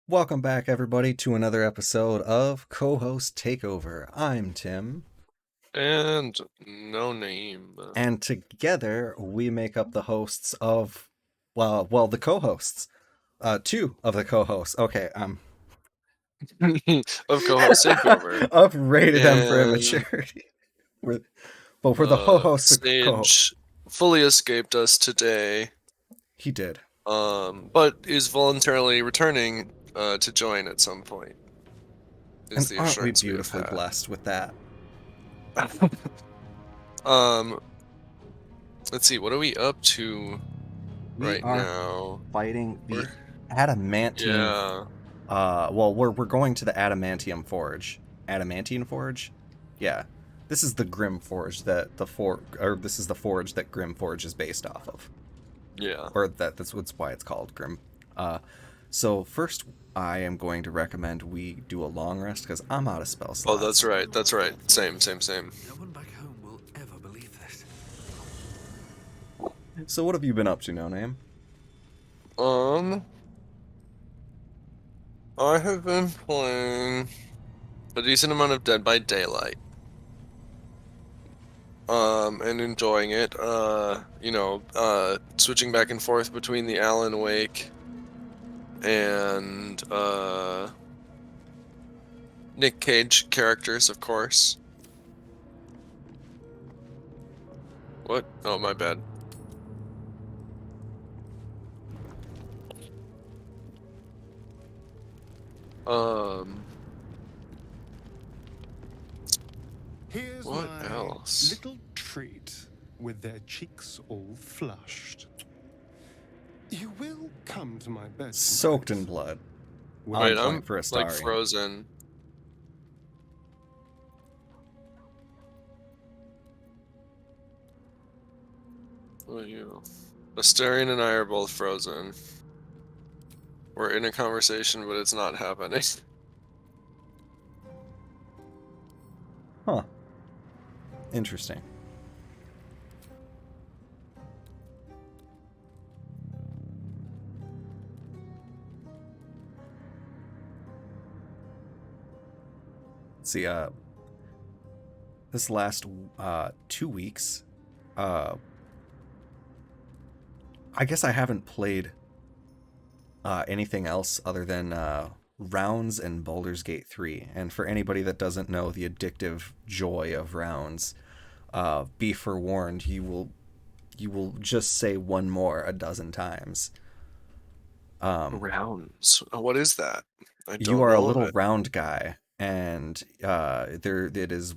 Welcome back, everybody, to another episode of Co-Host Takeover. I'm Tim, And no name. and together we make up the hosts of, the co-hosts. Two of the co-hosts. Okay, Of co-host takeover. I've rated them for And immaturity. We're, but we're the co-hosts of co. Sage fully escaped us today. He did. But is voluntarily returning to join at some point. And Is the aren't we assurance we have beautifully blessed with that? had. um let's see, what are we up to We right are now? fighting the We're adamantine. yeah. We're going to the adamantium forge. Adamantine forge? Yeah. This is the Grim Forge that this is the forge that Grim Forge is based off of. Yeah. Or that's why it's called Grim. So first I am going to recommend we do a long rest because I'm out of spell slots. Oh, that's right. That's right. Same. No one back home will ever believe this. So what have you been up to, No Name? I have been playing a decent amount of Dead by Daylight. And enjoying it. Switching back and forth between the Alan Wake and Nick Cage characters, of course. What? Oh, my bad. Here's What my else? little treat with their cheeks all flushed. You will come to my bed. Soaked in blood. Well, On Wait, point I'm for a like starring. frozen. What are you? Astarion and I are both frozen. We're in a conversation, but it's not happening. Huh. Interesting. See, this last 2 weeks, I guess I haven't played anything else other than rounds and Baldur's Gate 3. And for anybody that doesn't know the addictive joy of rounds, be forewarned, you will just say one more a dozen times. Rounds. What is that? I You don't are a know of little it. round guy, and there it is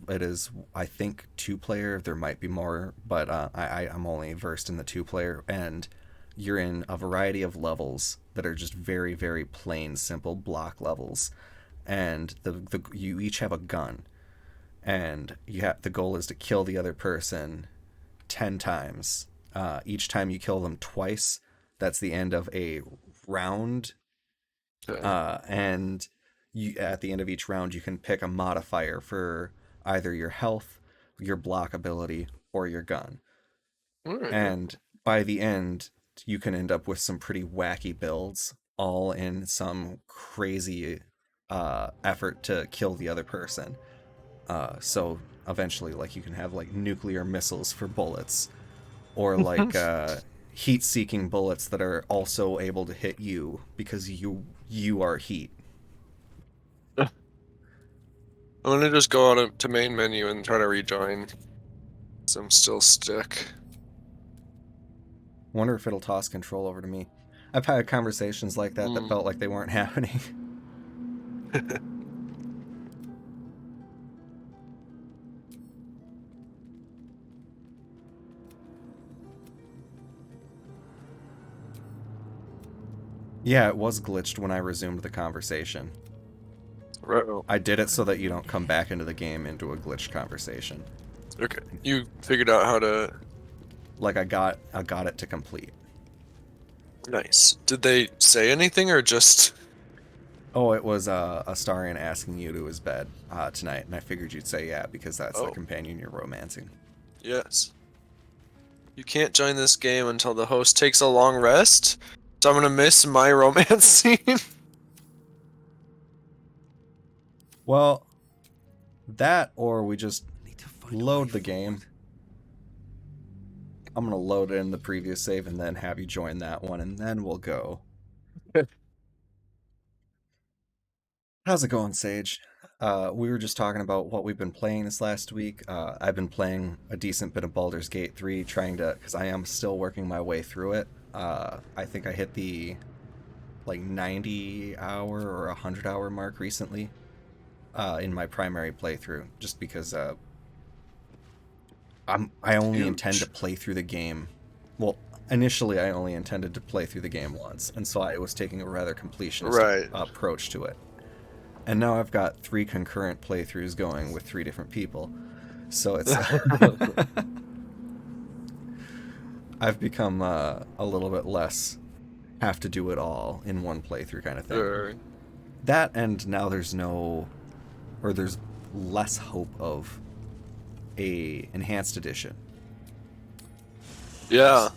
I think 2 player. There might be more, but I'm only versed in the 2 player, and you're in a variety of levels that are just very very plain simple block levels, and the you each have a gun, and the goal is to kill the other person 10 times. Each time you kill them twice, that's the end of a round, Okay. and at the end of each round you can pick a modifier for either your health, your block ability, or your gun. Alright. And by the end, you can end up with some pretty wacky builds, all in some crazy effort to kill the other person. So eventually, like, you can have like nuclear missiles for bullets, or like heat-seeking bullets that are also able to hit you because you are heat. I'm gonna just go out to main menu and try to rejoin. So I'm still stuck. Wonder if it'll toss control over to me. I've had conversations like that felt like they weren't happening. Yeah, it was glitched when I resumed the conversation. Right. I did it so that you don't come back into the game into a glitched conversation. Okay. You figured out how to. Like I got it to complete. Nice. Did they say anything or just? Oh, it was Astarion asking you to his bed tonight, and I figured you'd say yeah because that's the Oh, companion you're romancing. yes. You can't join this game until the host takes a long rest. So I'm gonna miss my romance scene. Well, that or we just Need to find a way load the game. forward. I'm gonna load in the previous save and then have you join that one, and then we'll go. How's it going, Sage? We were just talking about what we've been playing this last week. I've been playing a decent bit of Baldur's Gate 3, trying to, because I am still working my way through it. I think I hit the like 90 hour or 100 hour mark recently in my primary playthrough, just because I only intend to Huge. play through the game. Well, initially I only intended to play through the game once, and so I was taking a rather completionist Right. approach to it. And now I've got 3 concurrent playthroughs going with 3 different people. So it's I've become a little bit less have to do it all in one playthrough kind of thing. Sure. That, and now there's less hope of a enhanced edition. Yeah,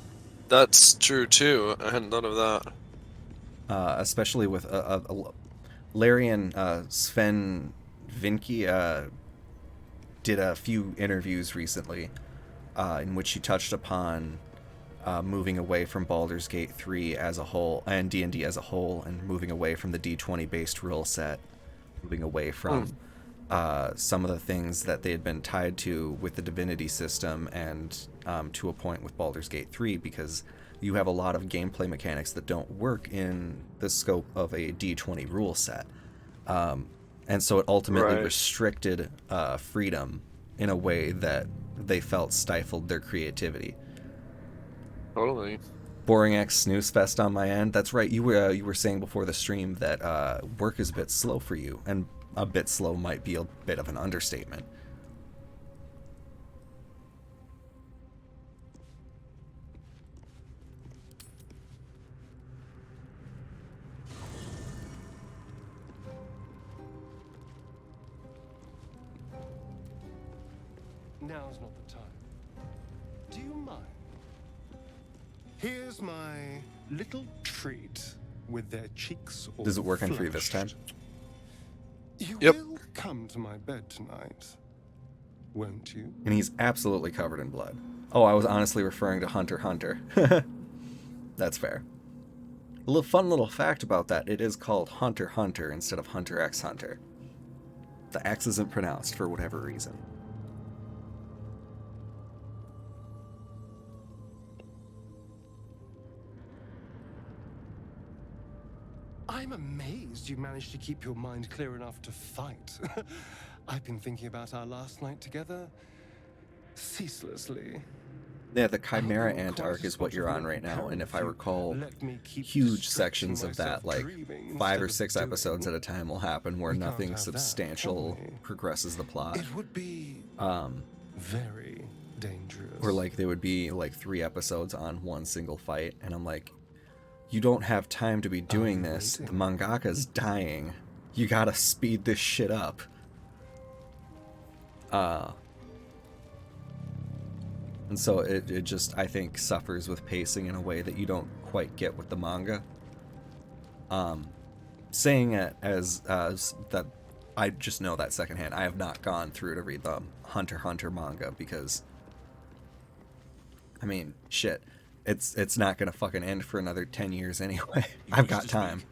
that's true too. I hadn't thought of that. Especially with Larry and Sven Vinke did a few interviews recently in which he touched upon moving away from Baldur's Gate 3 as a whole, and D&D as a whole, and moving away from the D20 based rule set, moving away from some of the things that they had been tied to with the Divinity system, and to a point with Baldur's Gate 3, because you have a lot of gameplay mechanics that don't work in the scope of a D20 rule set. And so it ultimately Right. restricted freedom in a way that they felt stifled their creativity. Totally. Boring X snooze fest on my end. That's right. You were saying before the stream that work is a bit slow for you, and a bit slow might be a bit of an understatement. Now's not the time. Do you mind? Here's my little treat with their cheeks all Does it work for you this time? flushed. You Yep. will come to my bed tonight, won't you? And he's absolutely covered in blood. Oh, I was honestly referring to Hunter x Hunter. That's fair. A little fun little fact about that: it is called Hunter x Hunter instead of Hunter x Hunter. The X isn't pronounced for whatever reason. I'm amazed you managed to keep your mind clear enough to fight. I've been thinking about our last night together ceaselessly. Yeah, the I hope Chimera you're Ant quite arc as is what you're on right now, and if I you recall, let me keep huge distracting sections of that, myself like dreaming 5 instead or of 6 doing. episodes at a time, will happen where We can't nothing have that, substantial can we? progresses the plot. It would be very dangerous. Or like they would be like 3 episodes on one single fight, and I'm like, you don't have time to be doing I'm this. The waiting. mangaka's dying. You gotta speed this shit up. And so it just, I think, suffers with pacing in a way that you don't quite get with the manga. Saying it as that, I just know that secondhand. I have not gone through to read the Hunter x Hunter manga because, I mean, shit, it's not gonna fucking end for another 10 years anyway. You I've wish got to time. speak?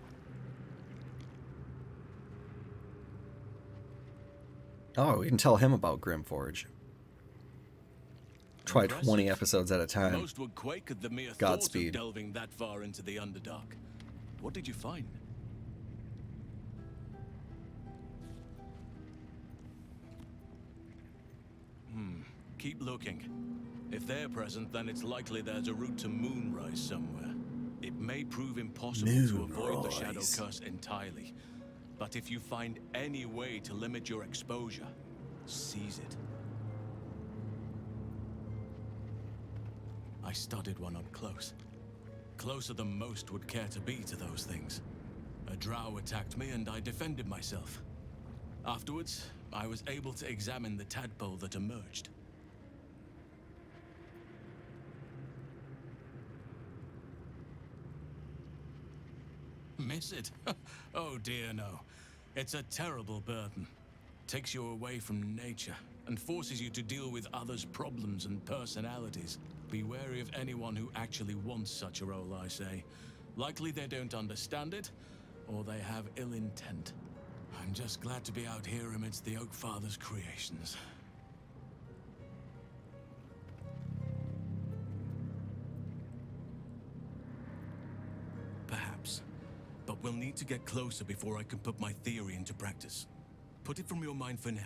Oh, we can tell him about Grimforge. Try 20 Impressive. episodes at a time. Most would quake at the mere Godspeed. thought of delving that far into the Underdark. What did you find? Keep looking. If they're present, then it's likely there's a route to Moonrise somewhere. It may prove impossible to avoid the Shadow Moonrise. Curse entirely. But if you find any way to limit your exposure, seize it. I studied one up close. Closer than most would care to be to those things. A drow attacked me and I defended myself. Afterwards, I was able to examine the tadpole that emerged. Miss it? Oh dear no. It's a terrible burden. takes you away from nature and forces you to deal with others' problems and personalities. Be wary of anyone who actually wants such a role, I say. Likely they don't understand it, or they have ill intent. I'm just glad to be out here amidst the Oak Father's creations. Perhaps. But we'll need to get closer before I can put my theory into practice. Put it from your mind for now.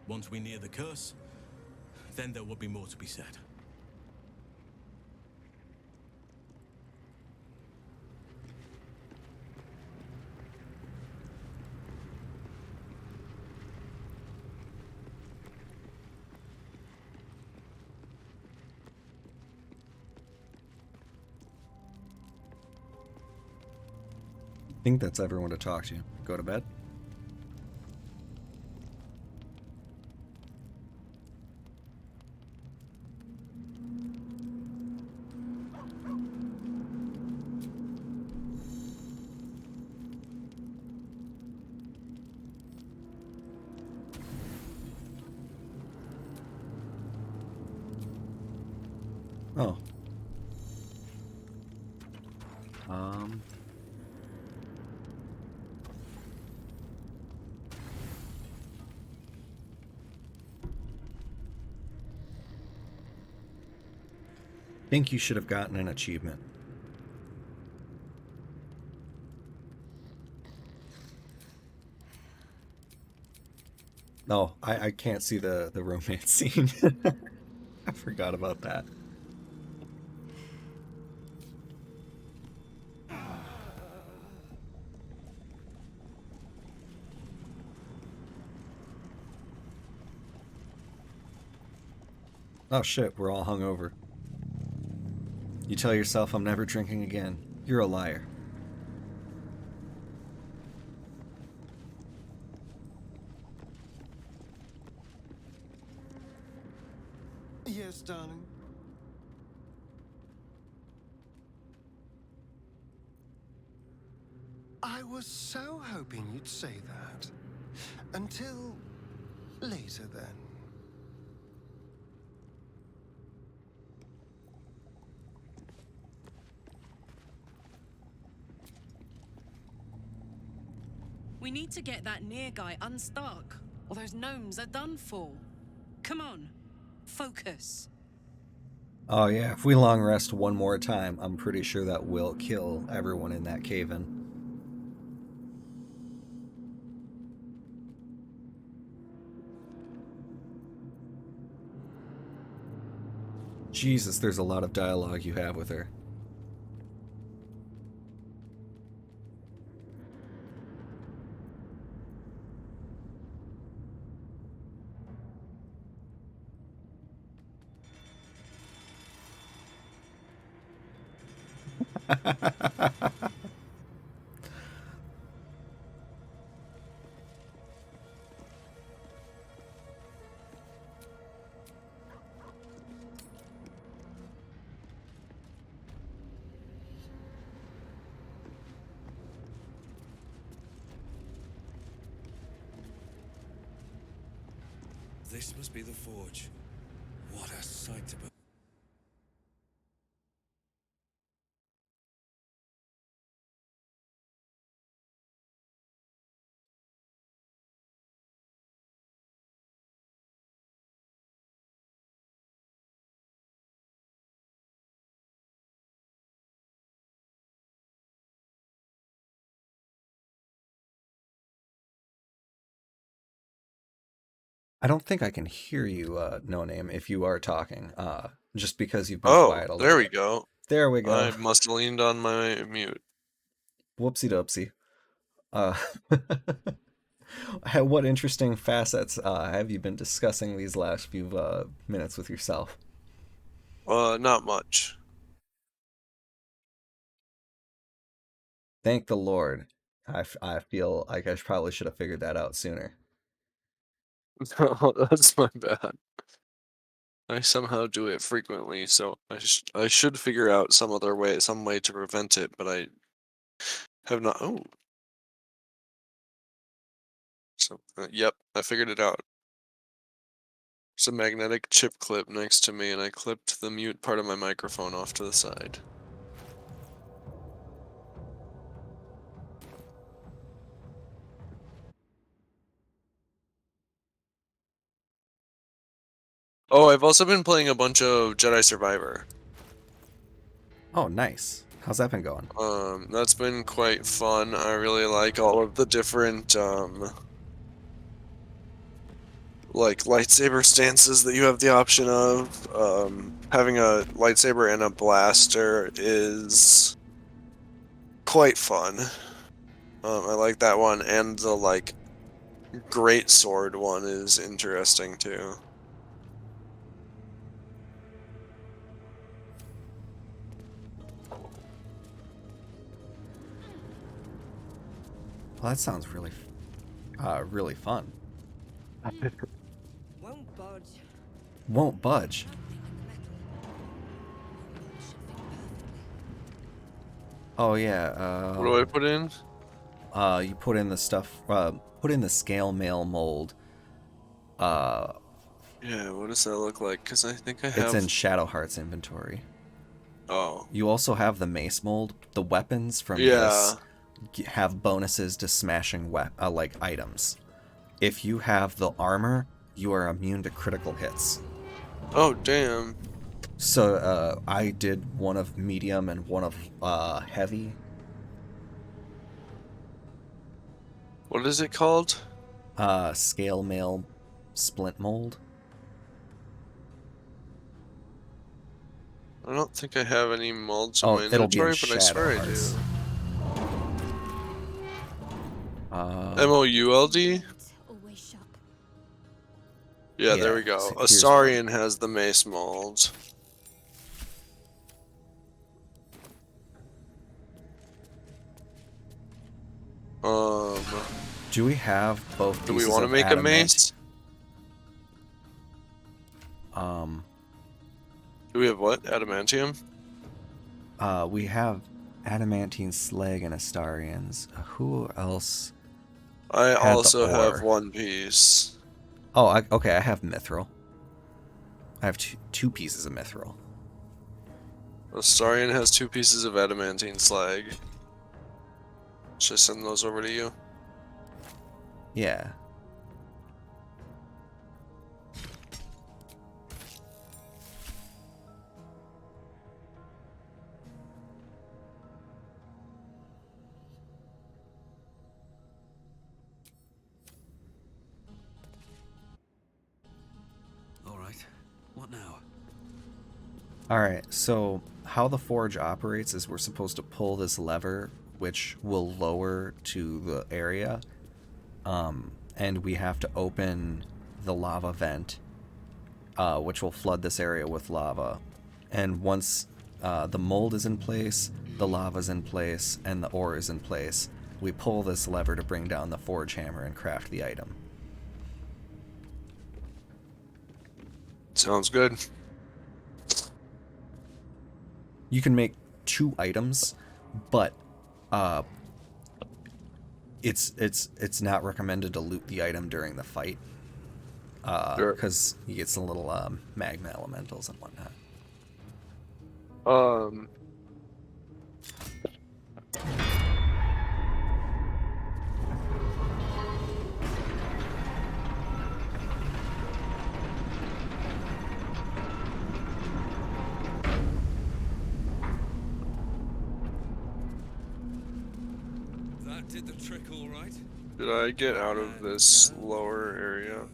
Once we near the curse, then there will be more to be said. I think that's everyone to talk to. Go to bed. Oh. Think you should have gotten an achievement. No, I can't see the romance scene. I forgot about that. Oh shit, we're all hungover. You tell yourself I'm never drinking again. You're a liar. Yes, darling. I was so hoping you'd say that. Until later, then. We need to get that near guy unstuck, or those gnomes are done for. Come on, focus. Oh yeah, if we long rest one more time, I'm pretty sure that will kill everyone in that cave-in. Jesus, there's a lot of dialogue you have with her. This must be the forge. What a sight to behold. I don't think I can hear you, No Name, if you are talking, just because you've been Oh, quiet a little there we bit. go. There we go. I must have leaned on my mute. Whoopsie doopsie. Uh, what interesting facets have you been discussing these last few minutes with yourself? Not much. Thank the Lord. I feel like I probably should have figured that out sooner. No, that's my bad. I somehow do it frequently, so I should figure out some other way, some way to prevent it, but I have not. Oh, So, yep, I figured it out. There's a magnetic chip clip next to me, and I clipped the mute part of my microphone off to the side. Oh, I've also been playing a bunch of Jedi Survivor. Oh, nice. How's that been going? That's been quite fun. I really like all of the different, like lightsaber stances that you have the option of. Having a lightsaber and a blaster is quite fun. I like that one, and the like great sword one is interesting too. Well, that sounds really fun. Won't budge. Won't budge. Oh yeah. What do I put in? You put in the stuff. Put in the scale mail mold. Yeah, what does that look like? Because I think I It's have. in Shadowheart's inventory. Oh. You also have the mace mold. The weapons from Yeah. this have bonuses to smashing like items. If you have the armor, you are immune to critical hits. Oh, damn. So I did one of medium and one of heavy. What is it called? Scale mail splint mold. I don't think I have any molds in Oh, my it'll be in inventory, but I swear I Shadowhearts. do. MOULD? Always shop. Yeah, there Yeah, we go. so here's Astarion has the mace mold. Do we have both pieces Do we want to of make a mace? Do we have what? Adamantium? We have adamantine slag and Astarians. Who else? I Had the also have ore. one piece. Oh, okay. I have mithril. I have two pieces of mithril. Astarion has 2 pieces of adamantine slag. Should I send those over to you? Yeah. All right. What now? Alright, so how the forge operates is we're supposed to pull this lever, which will lower to the area, and we have to open the lava vent, which will flood this area with lava. And once the mold is in place, the lava's in place, and the ore is in place, we pull this lever to bring down the forge hammer and craft the item. Sounds good. You can make 2 items, but it's not recommended to loot the item during the fight, Sure. because you get some little magma elementals and whatnot. That did the trick all right. Did I get out of this lower area?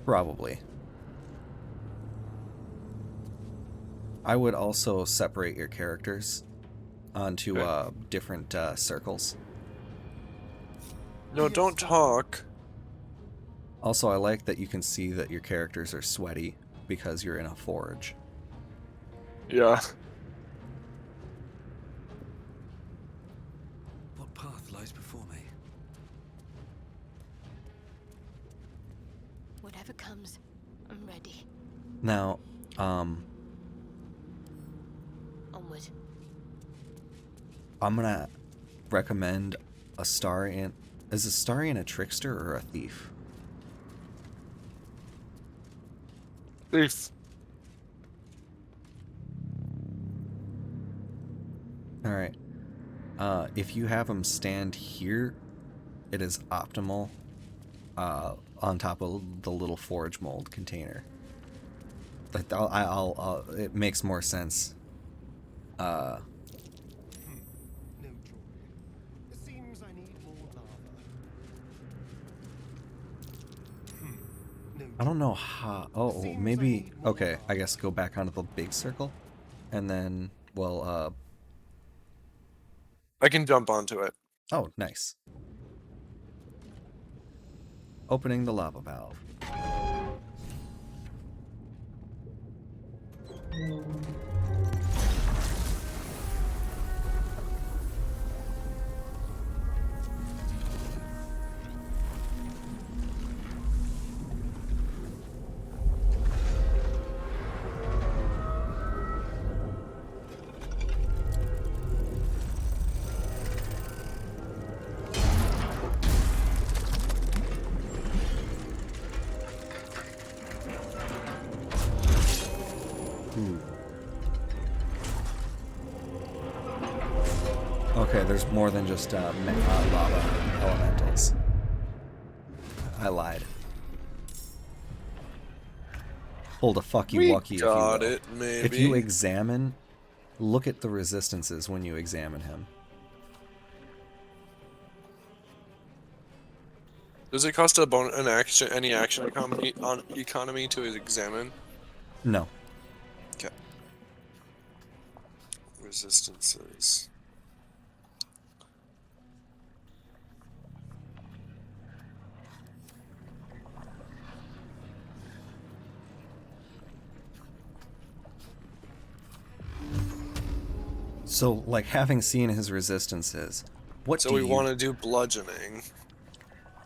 Probably. I would also separate your characters onto Okay. different circles. No, don't talk. Also, I like that you can see that your characters are sweaty because you're in a forge. Yeah. What path lies before me? Whatever comes, I'm ready. Now, Onward. I'm gonna recommend Astarion. Is Astarion a trickster or a thief? Thief. Alright. If you have him stand here, it is optimal on top of the little forge mold container. But it makes more sense. No joy. It seems I need more lava. No I don't know how. Oh, Seems I maybe. need more Okay, lava. I guess go back onto the big circle, and then well. I can jump onto it. Oh, nice. Opening the lava valve. Okay, there's more than just lava elementals. I lied. Hold a fucky We wucky if you got will. it, maybe. If you examine, look at the resistances when you examine him. Does it cost any action economy to examine? No. Okay. Resistances. So, like, having seen his resistances, what So do we you want to do bludgeoning.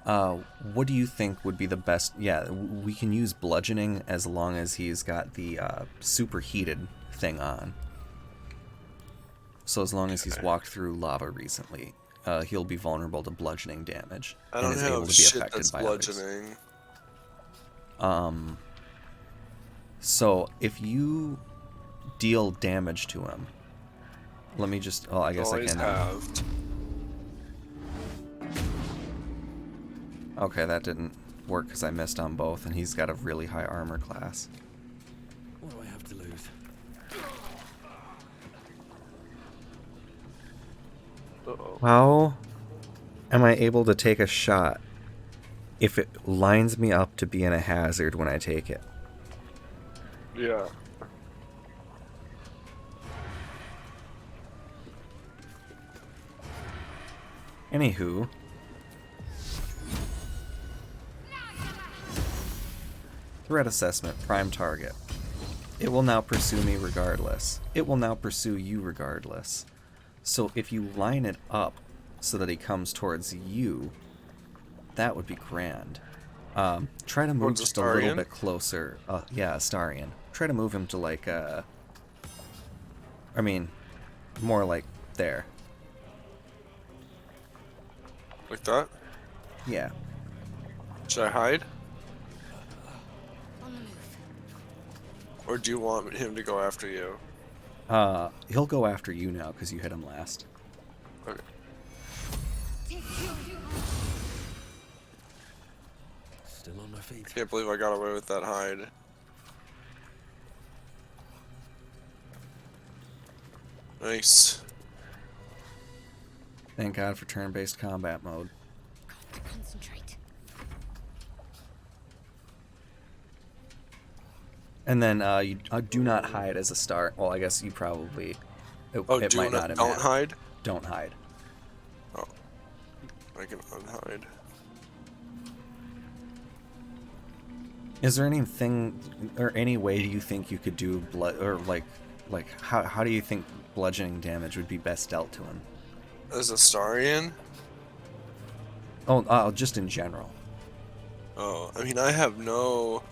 what do you think would be the best? Yeah, we can use bludgeoning as long as he's got the superheated thing on. So as long as he's walked through lava recently, he'll be vulnerable to bludgeoning damage I and don't is able have to be shit affected that's by others. bludgeoning. So if you deal damage to him, let me just. Oh, I guess I Always can. have. Okay, that didn't work because I missed on both, and he's got a really high armor class. What do I have to lose? Uh-oh. How am I able to take a shot if it lines me up to be in a hazard when I take it? Yeah. Anywho. Threat assessment, prime target. It will now pursue me regardless. It will now pursue you regardless. So if you line it up so that he comes towards you, that would be grand. Try to move Towards just a little Astarion? bit closer. Yeah, Astarion. Try to move him to like, I mean, more like there. Like that? Yeah. Should I hide? On the move. Or do you want him to go after you? He'll go after you now because you hit him last. Okay. Still on my feet. Can't believe I got away with that hide. Nice. Thank God for turn-based combat mode. Concentrate. And then you do not hide as a start. Well, I guess you probably. It Oh, might not have don't mattered. hide? Don't hide. Oh. I can unhide. Is there anything or any way do you think you could do blood or like how do you think bludgeoning damage would be best dealt to him? As a Starian? Oh, just in general. Oh, I mean, I have no...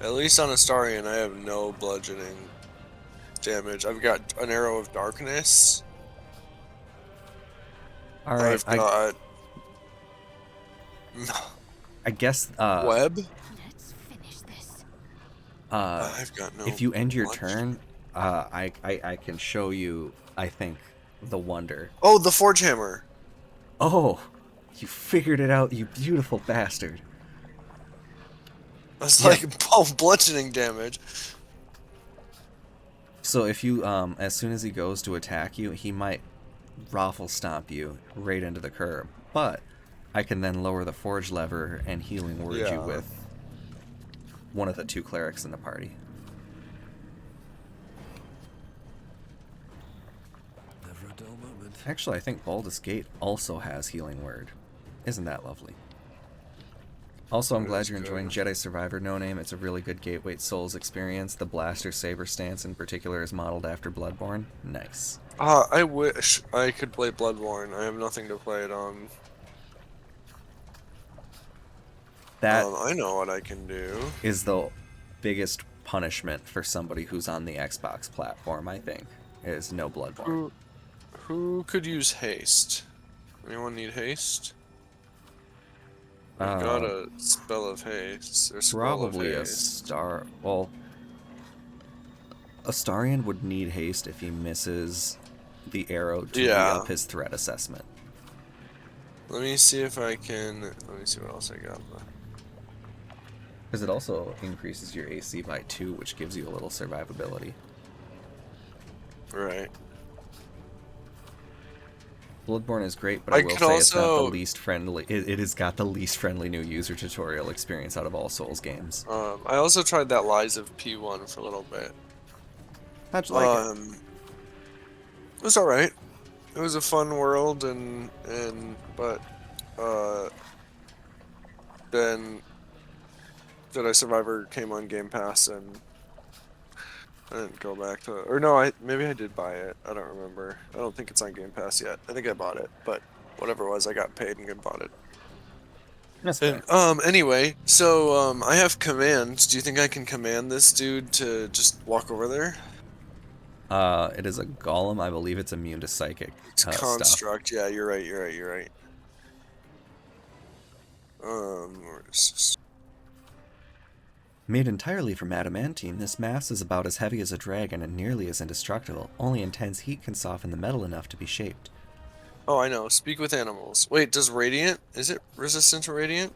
At least on Astarion, I have no bludgeoning damage. I've got an Arrow of Darkness. All right, I've got I guess web. Let's finish this. I've got no. if you end your much. turn, I can show you. I think the wonder. Oh, the forge hammer. Oh, you figured it out, you beautiful bastard. That's Yeah. like bludgeoning damage. So if you as soon as he goes to attack you, he might raffle stomp you right into the curb. But I can then lower the forge lever and healing word you Yeah. with one of the 2 clerics in the party. Never a dull moment. Actually, I think Baldur's Gate also has healing word. Isn't that lovely? Also, I'm That glad is you're enjoying good. Jedi Survivor No Name. It's a really good Gateway Souls experience. The blaster saber stance in particular is modeled after Bloodborne. Nice. I wish I could play Bloodborne. I have nothing to play it on. That I know what I can do. is the biggest punishment for somebody who's on the Xbox platform, I think, is no Bloodborne. Who could use haste? Anyone need haste? I've got a spell of haste. Or scroll of Probably a haste. star. Well, Astarion would need haste if he misses the arrow to Yeah. re-up his threat assessment. Let me see if I can. Let me see what else I got. Because it also increases your AC by 2, which gives you a little survivability. Right. Bloodborne is great, but I I will could say it's not the also- least friendly. It has got the least friendly new user tutorial experience out of all Souls games. I also tried that Lies of P1 for a little bit. How'd you like it? It was alright. It was a fun world but then Jedi Survivor came on Game Pass and I didn't go back to or no, maybe I did buy it. I don't remember. I don't think it's on Game Pass yet. I think I bought it, but whatever it was, I got paid and bought it. That's fair. And anyway, so I have commands. Do you think I can command this dude to just walk over there? It is a golem. I believe it's immune to psychic It's stuff. construct. Yeah, you're right. You're right. Where is this? Made entirely from adamantine, this mass is about as heavy as a dragon and nearly as indestructible. Only intense heat can soften the metal enough to be shaped. Oh, I know. Speak with animals. Wait, does radiant? Is it resistant to radiant?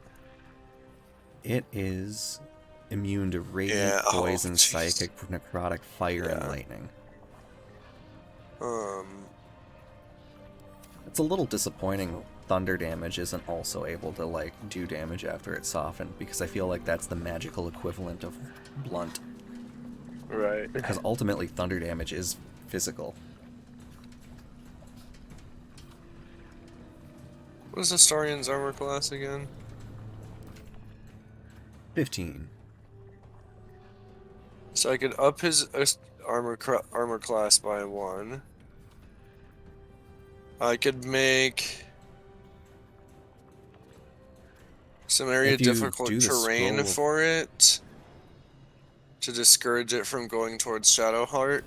It is immune to radiant, Yeah, oh, poison, jeez. psychic, necrotic, fire, and Yeah. lightning. Um, It's a little disappointing thunder damage isn't also able to, like, do damage after it's softened, because I feel like that's the magical equivalent of blunt. right. Because ultimately, thunder damage is physical. What is Astarion's armor class again? 15. So I could up his armor class by 1. I could make some area If you difficult do the terrain scroll- for it to discourage it from going towards Shadowheart.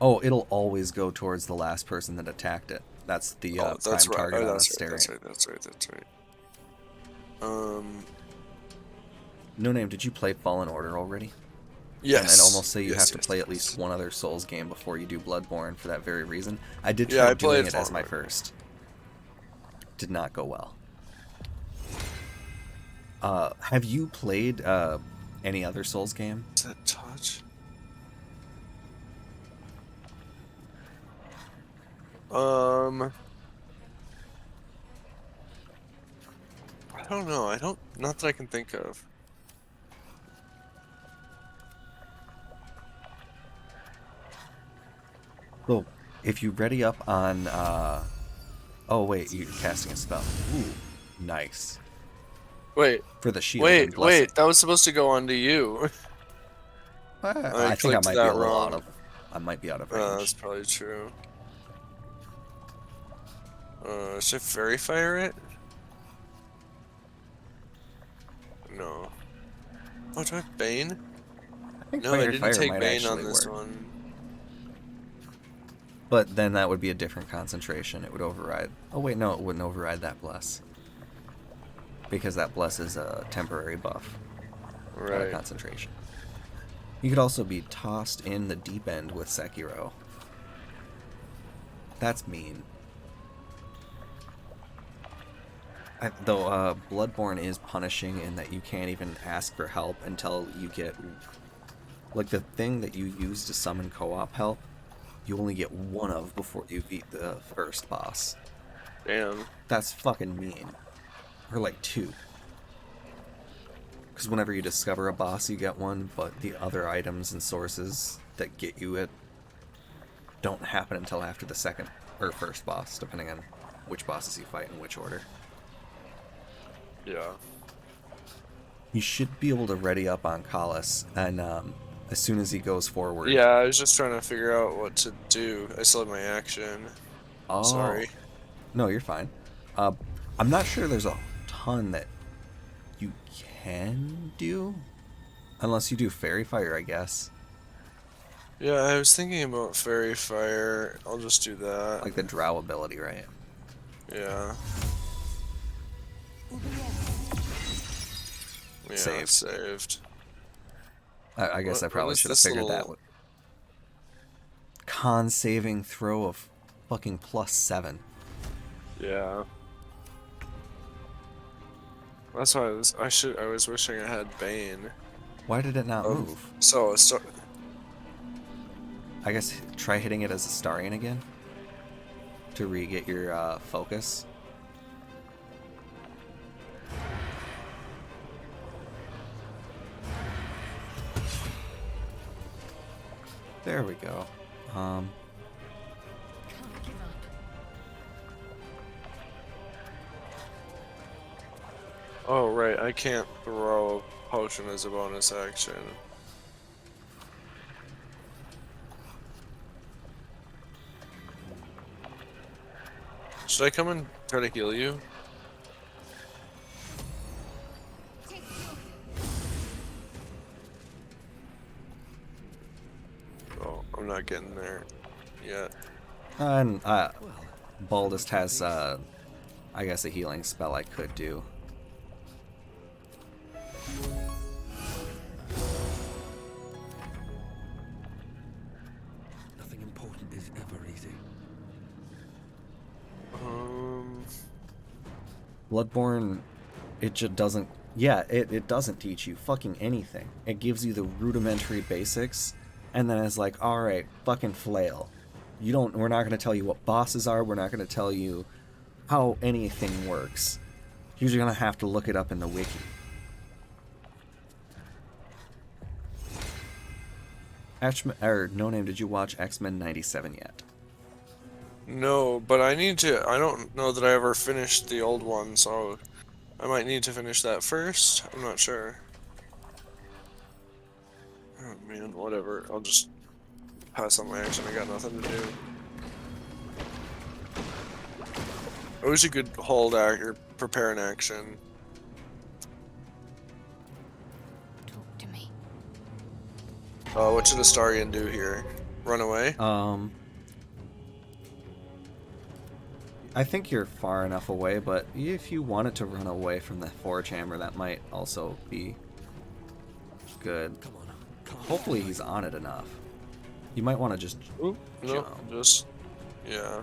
Oh, it'll always go towards the last person that attacked it. That's the prime That's right. target on a That's staring. right. That's right. No Name, did you play Fallen Order already? Yes. And I'd almost say you Yes, have to yes, play yes. at least one other Souls game before you do Bloodborne for that very reason. I did Yeah, try I doing played it as Fallen my Order. first. Did not go well. Have you played any other Souls game? Is that touch? I don't know. Not that I can think of. Well, if you ready up on, oh wait, you're casting a spell. Ooh, nice. Wait, For the shield and blessing. wait. That was supposed to go on to you. I think I clicked might be that a little wrong. out of. I might be out of That's range. probably true. Should I fairy fire it? No. Oh, do I have Bane? I think No, I Fire didn't Fire take might Bane on actually this work. one. But then that would be a different concentration. It would override. Oh wait, no, it wouldn't override that bless. Because that bless is a temporary buff, not a Right. concentration. You could also be tossed in the deep end with Sekiro. That's mean. Though Bloodborne is punishing in that you can't even ask for help until you get... Like, the thing that you use to summon co-op help, you only get one of before you beat the first boss. Damn. That's fucking mean. Or like two. Because whenever you discover a boss, you get one, but the other items and sources that get you it don't happen until after the second or first boss, depending on which bosses you fight in which order. Yeah. You should be able to ready up on Kalis, and as soon as he goes forward... Yeah, I was just trying to figure out what to do. I still have my action. Oh. Sorry. No, you're fine. I'm not sure there's a ton that you can do. Unless you do Fairy Fire, I guess. Yeah, I was thinking about Fairy Fire. I'll just do that. Like the Drow ability, right? Yeah. Yeah, Saved. saved. I guess I What probably was should have this figured that. little- Con saving throw of fucking +7. Yeah. That's why I was wishing I had Bane. Why did it not Oh. move? So I guess try hitting it as a Starian again to re-get your focus. There we go. Can't give up. Oh right, I can't throw a potion as a bonus action. Should I come and try to heal you? Oh, I'm not getting there yet. And Baldust has, I guess, a healing spell I could do. Nothing important is ever easy. Bloodborne, it just doesn't... Yeah, it doesn't teach you fucking anything. It gives you the rudimentary basics, and then it's like, alright, fucking flail. We're not going to tell you what bosses are, we're not going to tell you how anything works. You're just going to have to look it up in the wiki. No Name, did you watch X-Men 97 yet? No, but I need to. I don't know that I ever finished the old one, so I might need to finish that first. I'm not sure. Oh man, whatever. I'll just pass on my action. I got nothing to do. I wish you could hold or prepare an action. Talk to me. What should Astarion do here? Run away? I think you're far enough away, but if you wanted to run away from the Forge Hammer, that might also be good. Come on. Come on. Hopefully he's on it enough. You might want to just... Oop, no, jump. just yeah.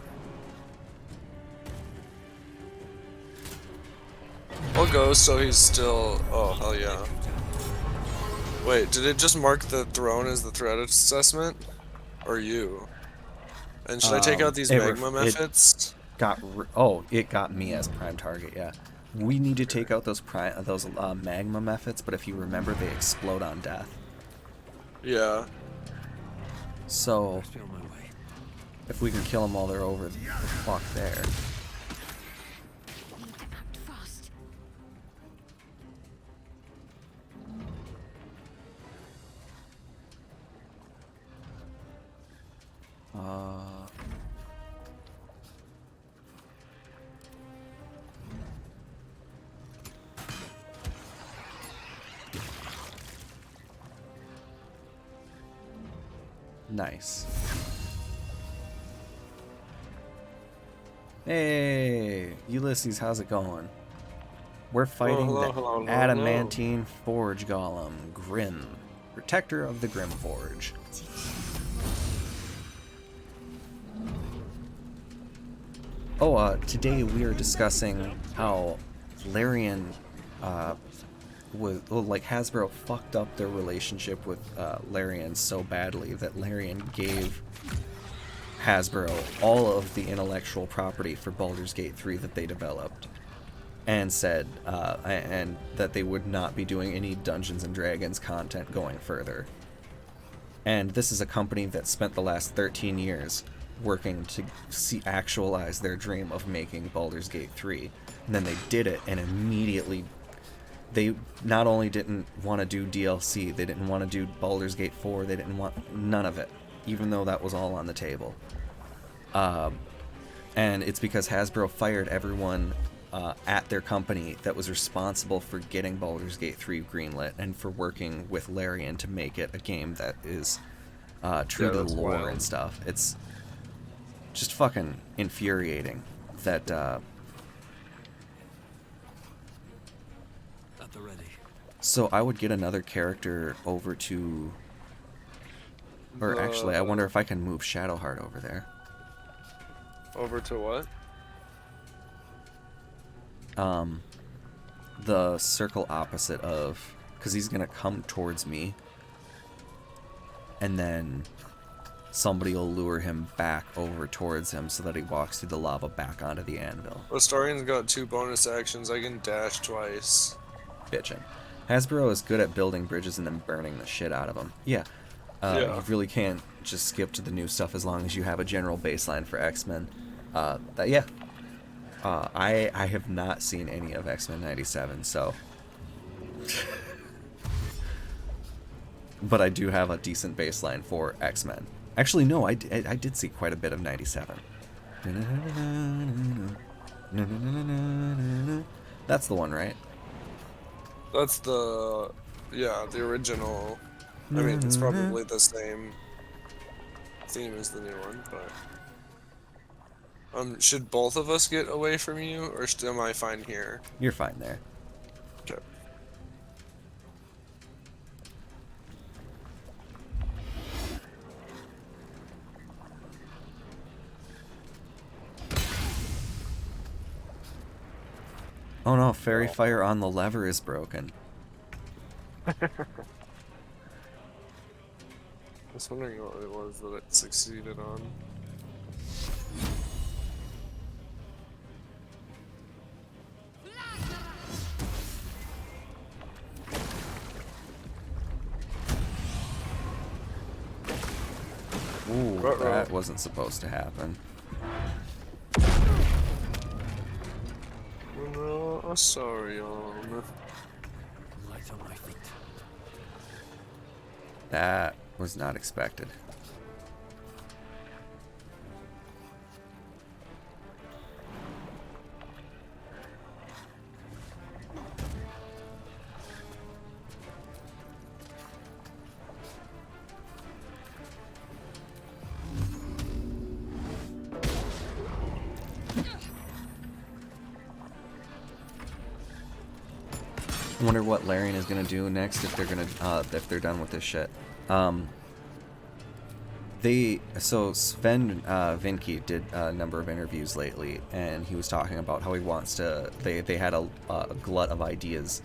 I'll go so he's still. Oh hell yeah! Wait, did it just mark the throne as the threat assessment, or you? And should I take out these magma methods? It got me as prime target. Yeah, we need to take out those magma methods, but if you remember, they explode on death. Yeah. So Must be on my way. if we can kill them while they're over the fuck there. Need to act fast. Nice. Hey, Ulysses, how's it going? We're fighting hello, the hello, hello, hello. adamantine forge golem, Grim, protector of the Grim Forge. Today we are discussing how Larian, Hasbro fucked up their relationship with Larian so badly that Larian gave Hasbro all of the intellectual property for Baldur's Gate 3 that they developed, and said and that they would not be doing any Dungeons and Dragons content going further. And this is a company that spent the last 13 years working to actualize their dream of making Baldur's Gate 3. And then they did it, and immediately they not only didn't want to do DLC, they didn't want to do Baldur's Gate 4, they didn't want none of it, even though that was all on the table. And it's because Hasbro fired everyone at their company that was responsible for getting Baldur's Gate 3 greenlit and for working with Larian to make it a game that is true to the that's lore wild. and stuff. It's just fucking infuriating that At the ready. so I would get another character over to, or actually I wonder if I can move Shadowheart over there. Over to what? The circle opposite of, because he's gonna come towards me, and then somebody will lure him back over towards him so that he walks through the lava back onto the anvil. Astarian's got 2 bonus actions. I can dash twice. Bitchin'. Hasbro is good at building bridges and then burning the shit out of them. Yeah. Yeah. You really can't just skip to the new stuff as long as you have a general baseline for X-Men. I have not seen any of X-Men 97, so... but I do have a decent baseline for X-Men. Actually, no, I did see quite a bit of 97. That's the one, right? That's the original. I mean, it's probably the same theme as the new one, but should both of us get away from you, or am I fine here? You're fine there. Okay. Oh no, fairy fire on the lever is broken. I was wondering what it was that it succeeded on. Ooh, Uh-oh. that wasn't supposed to happen. No, Astarion. Light on my feet. That was not expected. I wonder what Larian is gonna do next if they're done with this shit. Sven Vinke did a number of interviews lately, and he was talking about how he wants to. They had a glut of ideas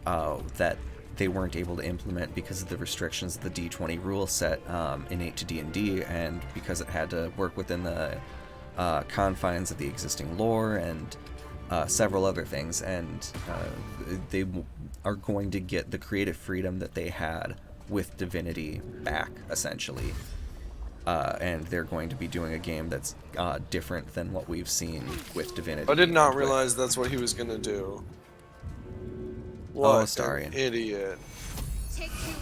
that they weren't able to implement because of the restrictions of the D20 rule set innate to D&D, and because it had to work within the confines of the existing lore and several other things, and they are going to get the creative freedom that they had with Divinity back, essentially. And they're going to be doing a game that's different than what we've seen with Divinity. I did not and with- realize that's what he was gonna do. Oh, What an Astarion. idiot. Take two.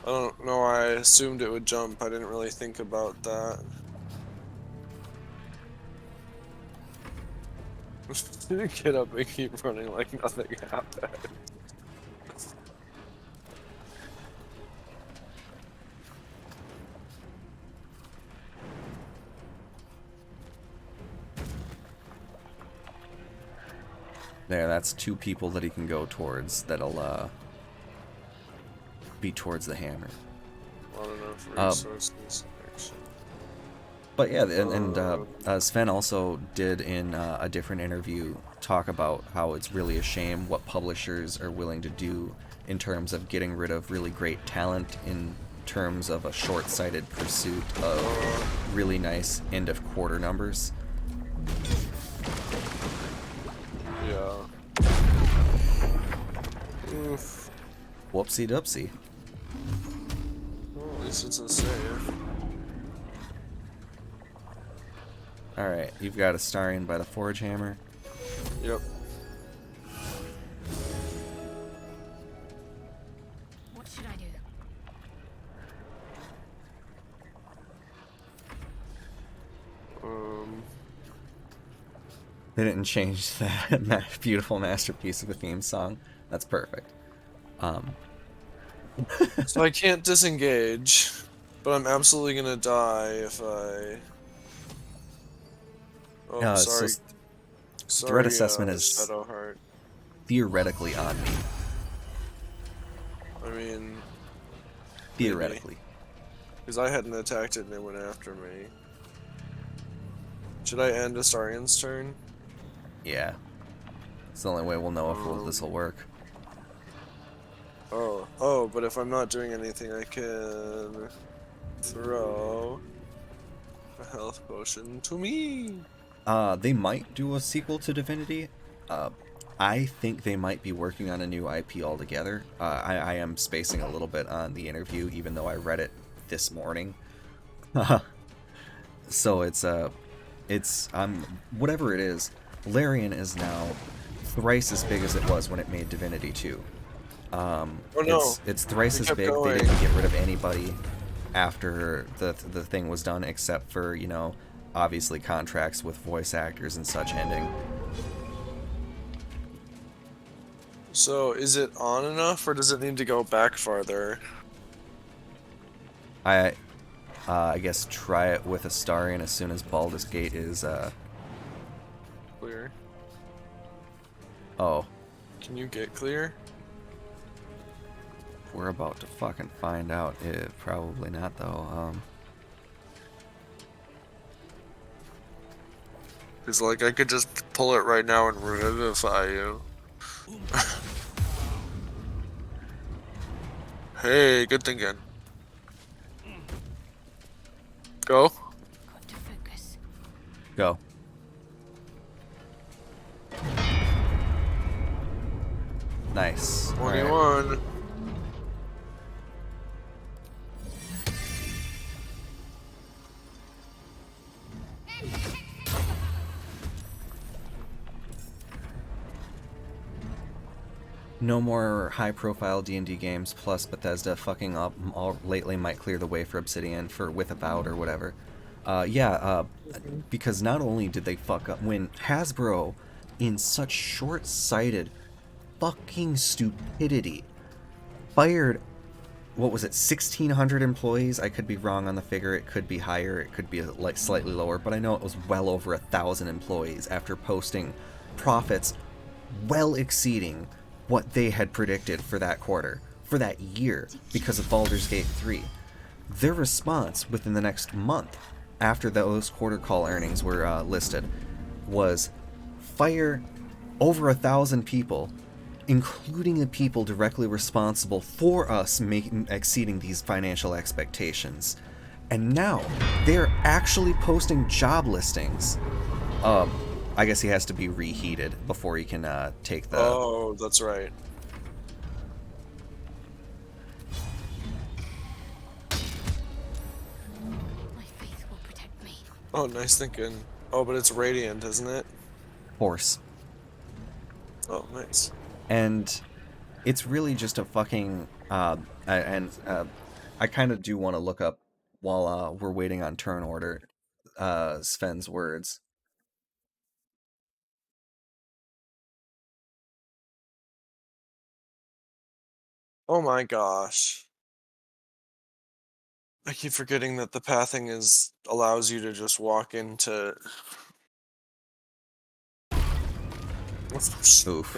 I don't know, I assumed it would jump. I didn't really think about that. Get up and keep running like nothing happened. There, that's 2 people that he can go towards that'll be towards the hammer. Not enough Uh, resources. Action. But yeah, and Sven also did in a different interview talk about how it's really a shame what publishers are willing to do in terms of getting rid of really great talent in terms of a short-sighted pursuit of really nice end of quarter numbers. Yeah. Oof. Whoopsie doopsie. Well, at least it's a save. Alright, you've got a Starion by the Forge Hammer. Yep. What should I do? They didn't change that beautiful masterpiece of a theme song. That's perfect. So I can't disengage, but I'm absolutely gonna die if I. Oh, So sorry. threat assessment is Shadowheart. theoretically on me. I mean, Theoretically. because I hadn't attacked it and it went after me. Should I end Astarion's turn? Yeah. It's the only way we'll know if this will work. Oh, but if I'm not doing anything, I can throw a health potion to me. They might do a sequel to Divinity. I think they might be working on a new IP altogether. I am spacing a little bit on the interview, even though I read it this morning. So it's whatever it is, Larian is now thrice as big as it was when it made Divinity 2. Oh no! It's thrice We as kept big. going. They didn't get rid of anybody after the thing was done, except for, you know, obviously contracts with voice actors and such ending. So is it on enough, or does it need to go back farther? I guess try it with Astarion as soon as Baldur's Gate is Clear. oh, Can you get clear? we're about to fucking find out. Probably not though. Because like I could just pull it right now and revivify you. Hey, good thinking. Go. Got to focus. Go. Nice. All right. 21. No more high-profile D&D games, plus Bethesda fucking up all lately might clear the way for Obsidian for with About or whatever. Because not only did they fuck up when Hasbro, in such short-sighted fucking stupidity, fired, what was it, 1,600 employees? I could be wrong on the figure. It could be higher. It could be like slightly lower, but I know it was well over 1,000 employees after posting profits well exceeding what they had predicted for that quarter, for that year, because of Baldur's Gate 3. Their response within the next month, after those quarter call earnings were listed, was fire over 1,000 people, including the people directly responsible for us exceeding these financial expectations. And now, they're actually posting job listings. I guess he has to be reheated before he can take the... Oh, that's right. My faith will protect me. Oh, nice thinking. Oh, but it's radiant, isn't it? horse. Oh, nice. And it's really just a fucking... I kind of do want to look up, while we're waiting on turn order, Sven's words. Oh my gosh. I keep forgetting that the pathing allows you to just walk into Oof.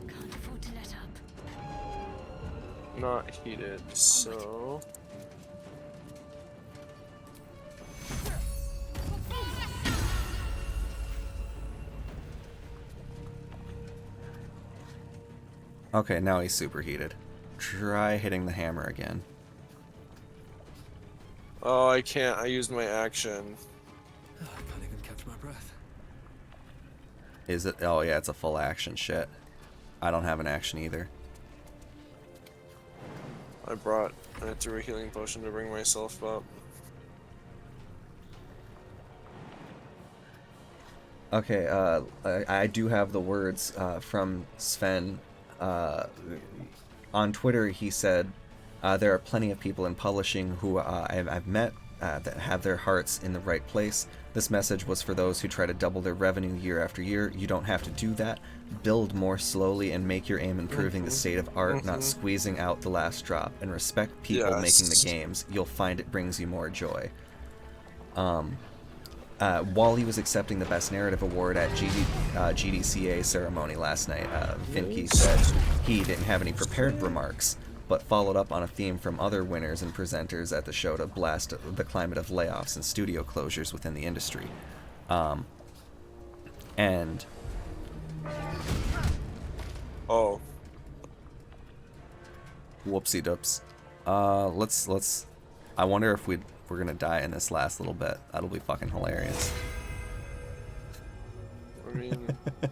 Can't afford to let up. Not heated, so... Okay, now he's superheated. Try hitting the hammer again. Oh, I can't. I used my action. I can't even catch my breath. Is it? Oh yeah, it's a full action. Shit. I don't have an action either. I threw a healing potion to bring myself up. Okay, I do have the words from Sven. On Twitter, he said, there are plenty of people in publishing who I've met that have their hearts in the right place. This message was for those who try to double their revenue year after year. You don't have to do that. Build more slowly and make your aim improving the state of art, not squeezing out the last drop. And respect people making the games. You'll find it brings you more joy. While he was accepting the Best Narrative Award at GDCA ceremony last night, Vinky said he didn't have any prepared remarks, but followed up on a theme from other winners and presenters at the show to blast the climate of layoffs and studio closures within the industry. And... Oh. Whoopsie doops. Let's... I wonder if we're gonna die in this last little bit. That'll be fucking hilarious. I mean, I'm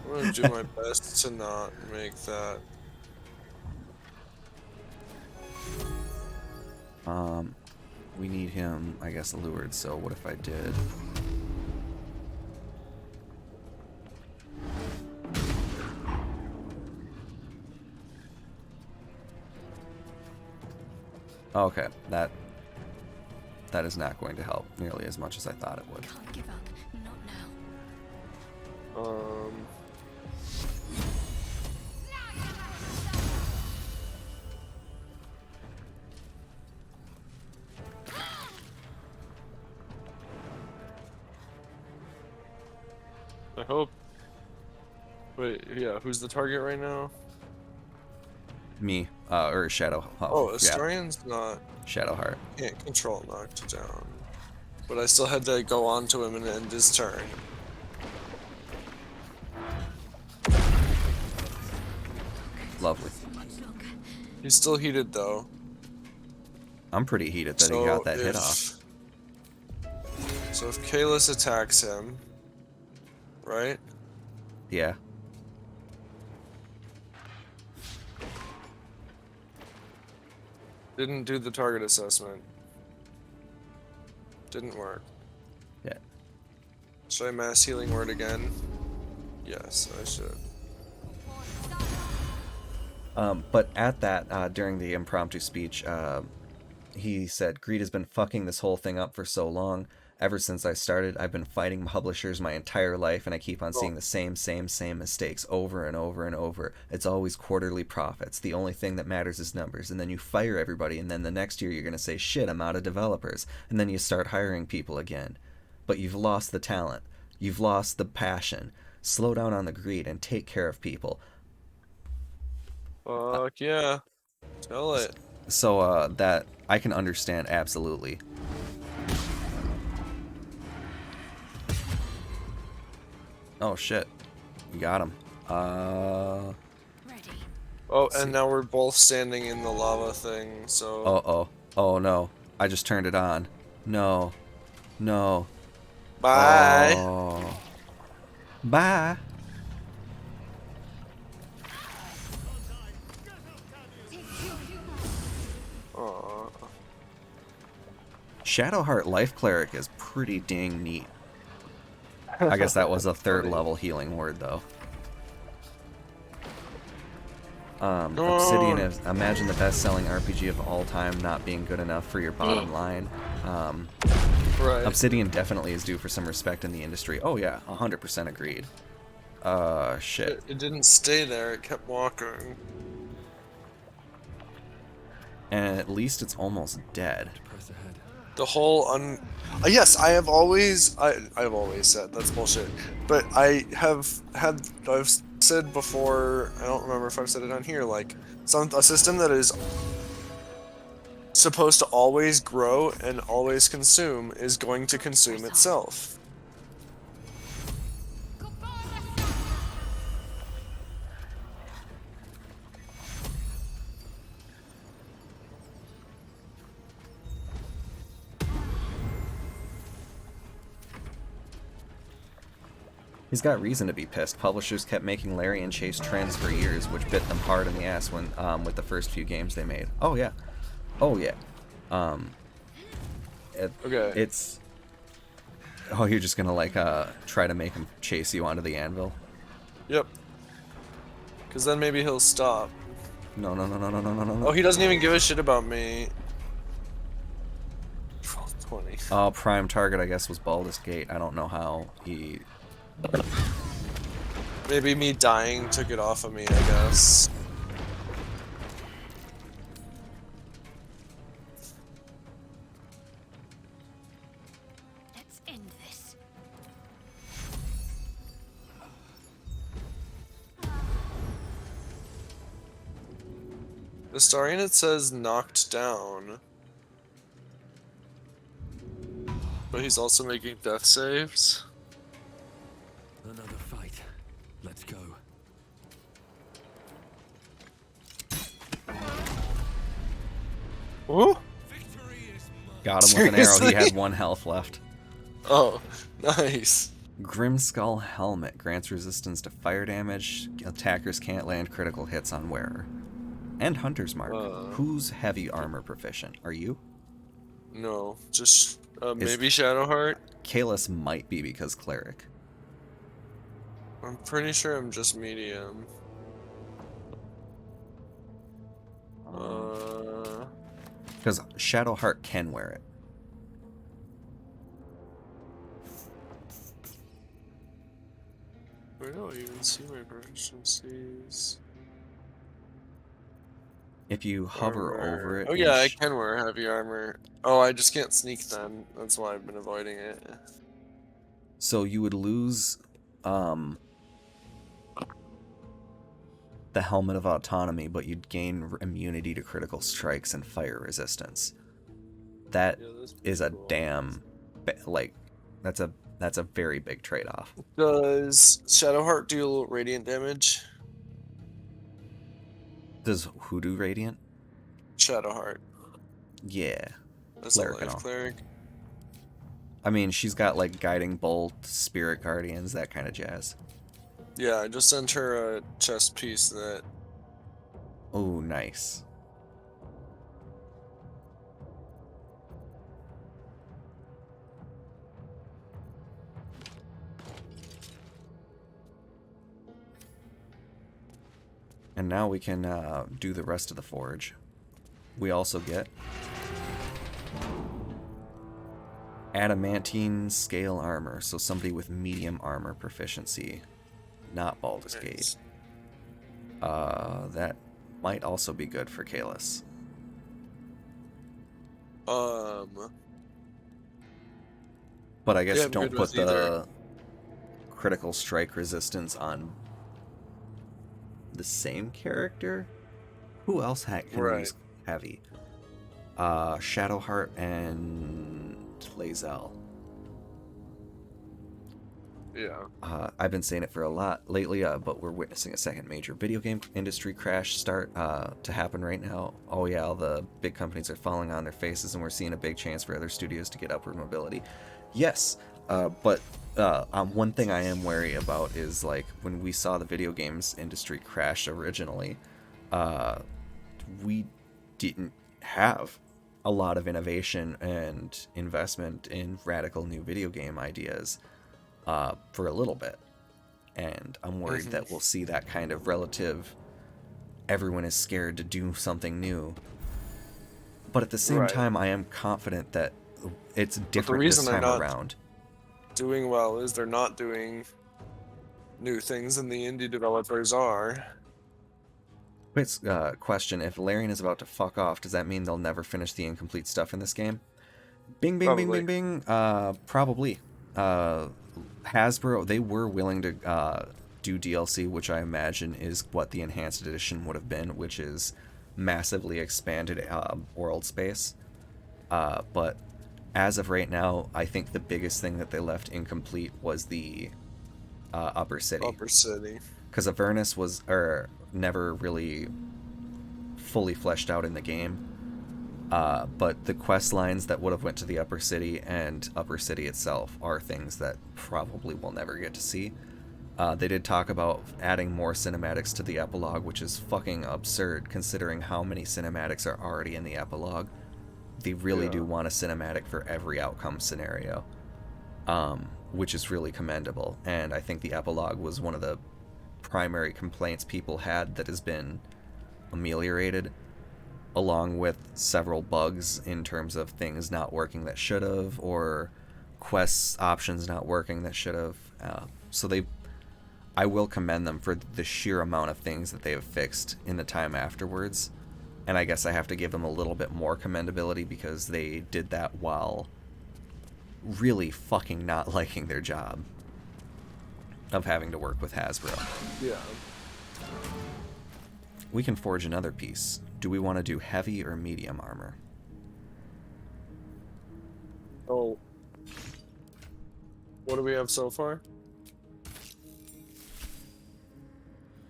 gonna do my best to not make that. We need him, I guess, lured, so what if I did? Okay, that is not going to help nearly as much as I thought it would. Can't give up. Not now. I hope. Wait, yeah, who's the target right now? Me, or Shadow. Oh, yeah, Astarion's not. Shadowheart. Can't control knocked down. But I still had to go on to him and end his turn. Lovely. He's still heated though. I'm pretty heated that he got that hit off. So if Kalis attacks him, right? Yeah. Didn't do the target assessment. Didn't work. Yeah. Should I mass healing word again? Yes, I should. But at that, during the impromptu speech, he said, Greed has been fucking this whole thing up for so long. Ever since I started, I've been fighting publishers my entire life, and I keep on seeing the same mistakes over and over and over. It's always quarterly profits. The only thing that matters is numbers. And then you fire everybody, and then the next year you're going to say, shit, I'm out of developers. And then you start hiring people again. But you've lost the talent. You've lost the passion. Slow down on the greed and take care of people. Fuck yeah. Tell it. So, that I can understand absolutely. Oh shit. You got him. Ready. Oh, and now we're both standing in the lava thing, so... Uh-oh. Oh no. I just turned it on. No. No. Bye! Oh. Bye. Aww. Shadowheart Life Cleric is pretty dang neat. I guess that was a third level healing word, though. Obsidian is, imagine the best-selling RPG of all time not being good enough for your bottom line. Right. Obsidian definitely is due for some respect in the industry. Oh yeah, 100% agreed. Shit. It didn't stay there, it kept walking. And at least it's almost dead. Press ahead. The whole Yes, I've always said that's bullshit. But I've said before, I don't remember if I've said it on here, like a system that is supposed to always grow and always consume is going to consume itself. He's got reason to be pissed. Publishers kept making Larry and Chase trends for years, which bit them hard in the ass when with the first few games they made. Oh yeah, oh yeah. Okay. It's. Oh, you're just gonna like try to make him chase you onto the anvil? Yep. Because then maybe he'll stop. No, no, no, no, no, no, no, no. Oh, he doesn't even give a shit about me. 20. Oh, prime target, I guess, was Baldur's Gate. I don't know how he. Maybe me dying took it off of me, I guess. Let's end this. The Starian, it says knocked down. But he's also making death saves. Another fight. Let's go. Ooh? Got him with an arrow. He Seriously? had 1 health left. Oh, nice. Grimskull Helmet grants resistance to fire damage. Attackers can't land critical hits on wearer. And Hunter's Mark. Who's heavy armor proficient? Are you? No, just maybe Shadowheart. Kalis might be because cleric. I'm pretty sure I'm just medium. Because Shadowheart can wear it. I don't even see my proficiencies. If you hover over it. Oh yeah, I can wear heavy armor. Oh, I just can't sneak then. That's why I've been avoiding it. So you would lose the Helmet of Autonomy, but you'd gain immunity to critical strikes and fire resistance. That is a damn, that's a very big trade-off. Does Shadowheart deal radiant damage? Does who do Radiant? Shadowheart. Yeah. That's a life cleric. I mean, she's got like Guiding Bolt, Spirit Guardians, that kind of jazz. Yeah, I just sent her a chest piece that... Oh, nice. And now we can do the rest of the forge. We also get adamantine scale armor, so somebody with medium armor proficiency, not Baldur's Gate. That might also be good for Kalis. But I guess don't put the critical strike resistance on the same character. Who else can use heavy? Shadowheart and Lae'zel. Yeah. I've been saying it for a lot lately, but we're witnessing a second major video game industry crash start to happen right now. Oh yeah, all the big companies are falling on their faces, and we're seeing a big chance for other studios to get upward mobility. Yes, but one thing I am wary about is like when we saw the video games industry crash originally, we didn't have a lot of innovation and investment in radical new video game ideas for a little bit. And I'm worried that we'll see that kind of relative, everyone is scared to do something new. But at the same time, I am confident that it's different this time around. Doing well is they're not doing new things, and the indie developers are. Quick question, if Larian is about to fuck off, does that mean they'll never finish the incomplete stuff in this game? Bing, bing, bing, Probably. bing, bing. Probably. Hasbro, they were willing to do DLC, which I imagine is what the enhanced edition would have been, which is massively expanded world space. But as of right now, I think the biggest thing that they left incomplete was the upper city, Upper City. because Avernus was never really fully fleshed out in the game. But the quest lines that would have went to the upper city and upper city itself are things that probably we'll never get to see. They did talk about adding more cinematics to the epilogue, which is fucking absurd considering how many cinematics are already in the epilogue. They really do want a cinematic for every outcome scenario, which is really commendable. And I think the epilogue was one of the primary complaints people had that has been ameliorated, along with several bugs in terms of things not working that should have, or quests options not working that should have. I will commend them for the sheer amount of things that they have fixed in the time afterwards. And I guess I have to give them a little bit more commendability because they did that while really fucking not liking their job of having to work with Hasbro. Yeah. We can forge another piece. Do we want to do heavy or medium armor? Oh. What do we have so far?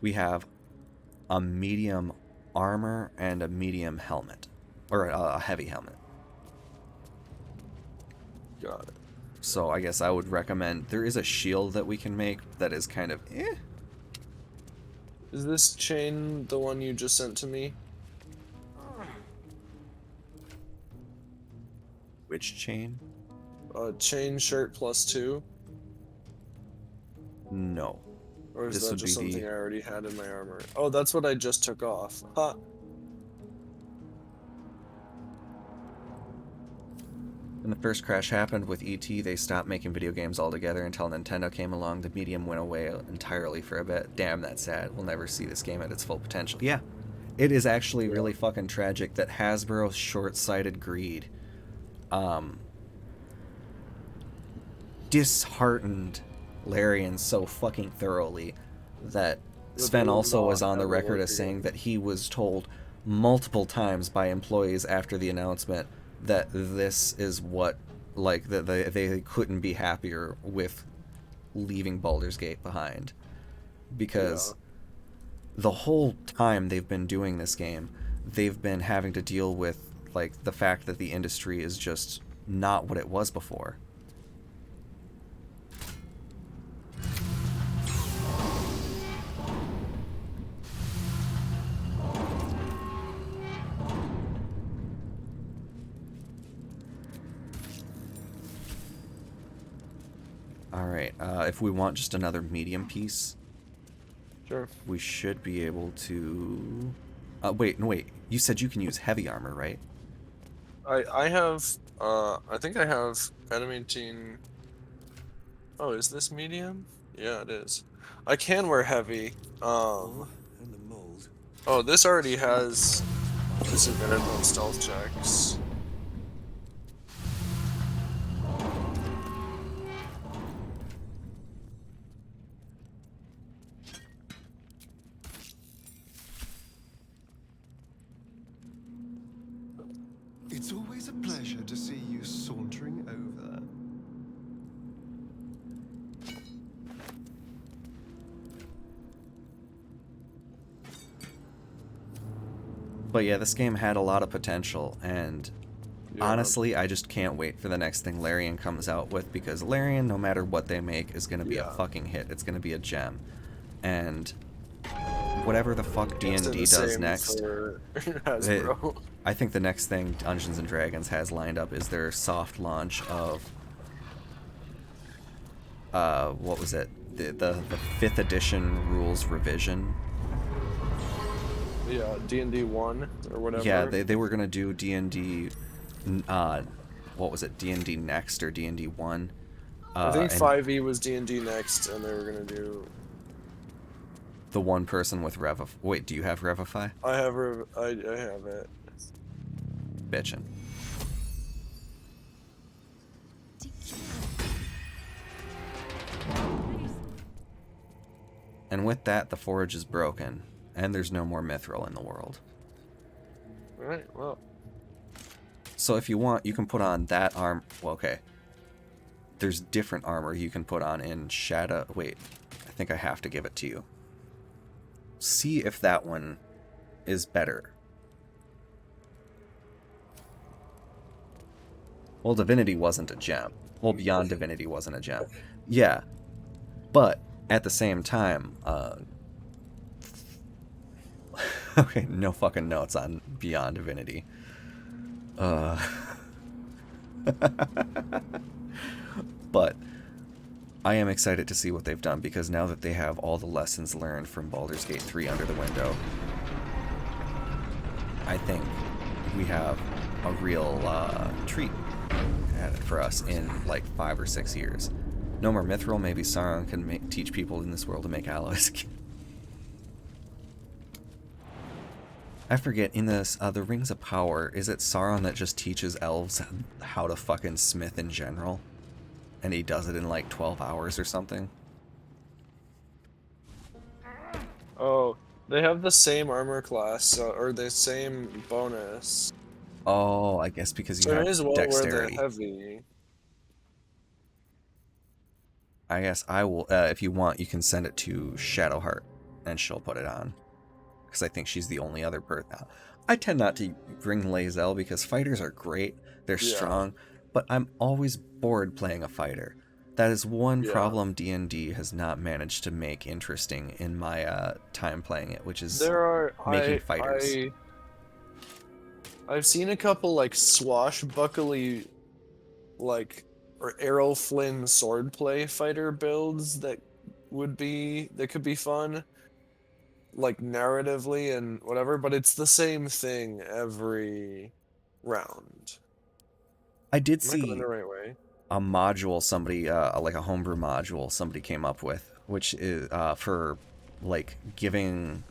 We have a medium armor and a medium helmet. Or a heavy helmet. Got it. So I guess I would recommend... There is a shield that we can make that is kind of Is this chain the one you just sent to me? Which chain? Chain shirt +2? No. Or is This that would just be something the- I already had in my armor? Oh, that's what I just took off. Ha! When the first crash happened with ET, they stopped making video games altogether until Nintendo came along. The medium went away entirely for a bit. Damn, that's sad. We'll never see this game at its full potential. Yeah, it is actually really fucking tragic that Hasbro's short-sighted greed disheartened Larian so fucking thoroughly that Sven also was on the record as saying that he was told multiple times by employees after the announcement that this is what, like, that they couldn't be happier with leaving Baldur's Gate behind, because the whole time they've been doing this game, they've been having to deal with, like, the fact that the industry is just not what it was before. Alright, if we want just another medium piece, Sure. we should be able to... wait, you said you can use heavy armor, right? I have, I think I have adamantine... Oh, is this medium? Yeah, it is. I can wear heavy. And the mold. Oh, this already has disadvantage on stealth checks. It's always a pleasure to see you sauntering over. But yeah, this game had a lot of potential, and honestly, I just can't wait for the next thing Larian comes out with, because Larian, no matter what they make, is going to be a fucking hit. It's going to be a gem. And whatever the fuck D&D does next, I think the next thing Dungeons & Dragons has lined up is their soft launch of... what was it? The 5th edition rules revision. Yeah, D&D 1 or whatever. Yeah, they were gonna do D&D, what was it? D&D Next or D&D 1. I think 5e was D&D Next, and they were gonna do... The one person with Revify. Wait, do you have Revify? I have I have it. Bitchin'. And with that, the forge is broken, and there's no more mithril in the world. Alright, well. So if you want, you can put on that arm. Well, okay. There's different armor you can put on in Shadow. Wait, I think I have to give it to you. See if that one is better. Well, Divinity wasn't a gem. Well, Beyond Divinity wasn't a gem. Yeah, but at the same time, okay, no fucking notes on Beyond Divinity. But I am excited to see what they've done, because now that they have all the lessons learned from Baldur's Gate 3 under the window, I think we have a real treat for us in like 5 or 6 years. No more mithril. Maybe Sauron can teach people in this world to make alloys. I forget, in this the Rings of Power, is it Sauron that just teaches elves how to fucking smith in general? And he does it in like 12 hours or something? Oh, they have the same armor class, or the same bonus. Oh, I guess because you So have may as well dexterity. wear the heavy. I guess I will, if you want, you can send it to Shadowheart, and she'll put it on. Because I think she's the only other person. I tend not to bring Lae'zel because fighters are great, they're strong, but I'm always bored playing a fighter. That is one problem D&D has not managed to make interesting in my time playing it, which is making fighters. I've seen a couple like swashbuckly, like, or arrow flynn swordplay fighter builds that could be fun, like narratively and whatever, but it's the same thing every round. I did Am I going see the right way? a module somebody, like a homebrew module somebody came up with, which is for like giving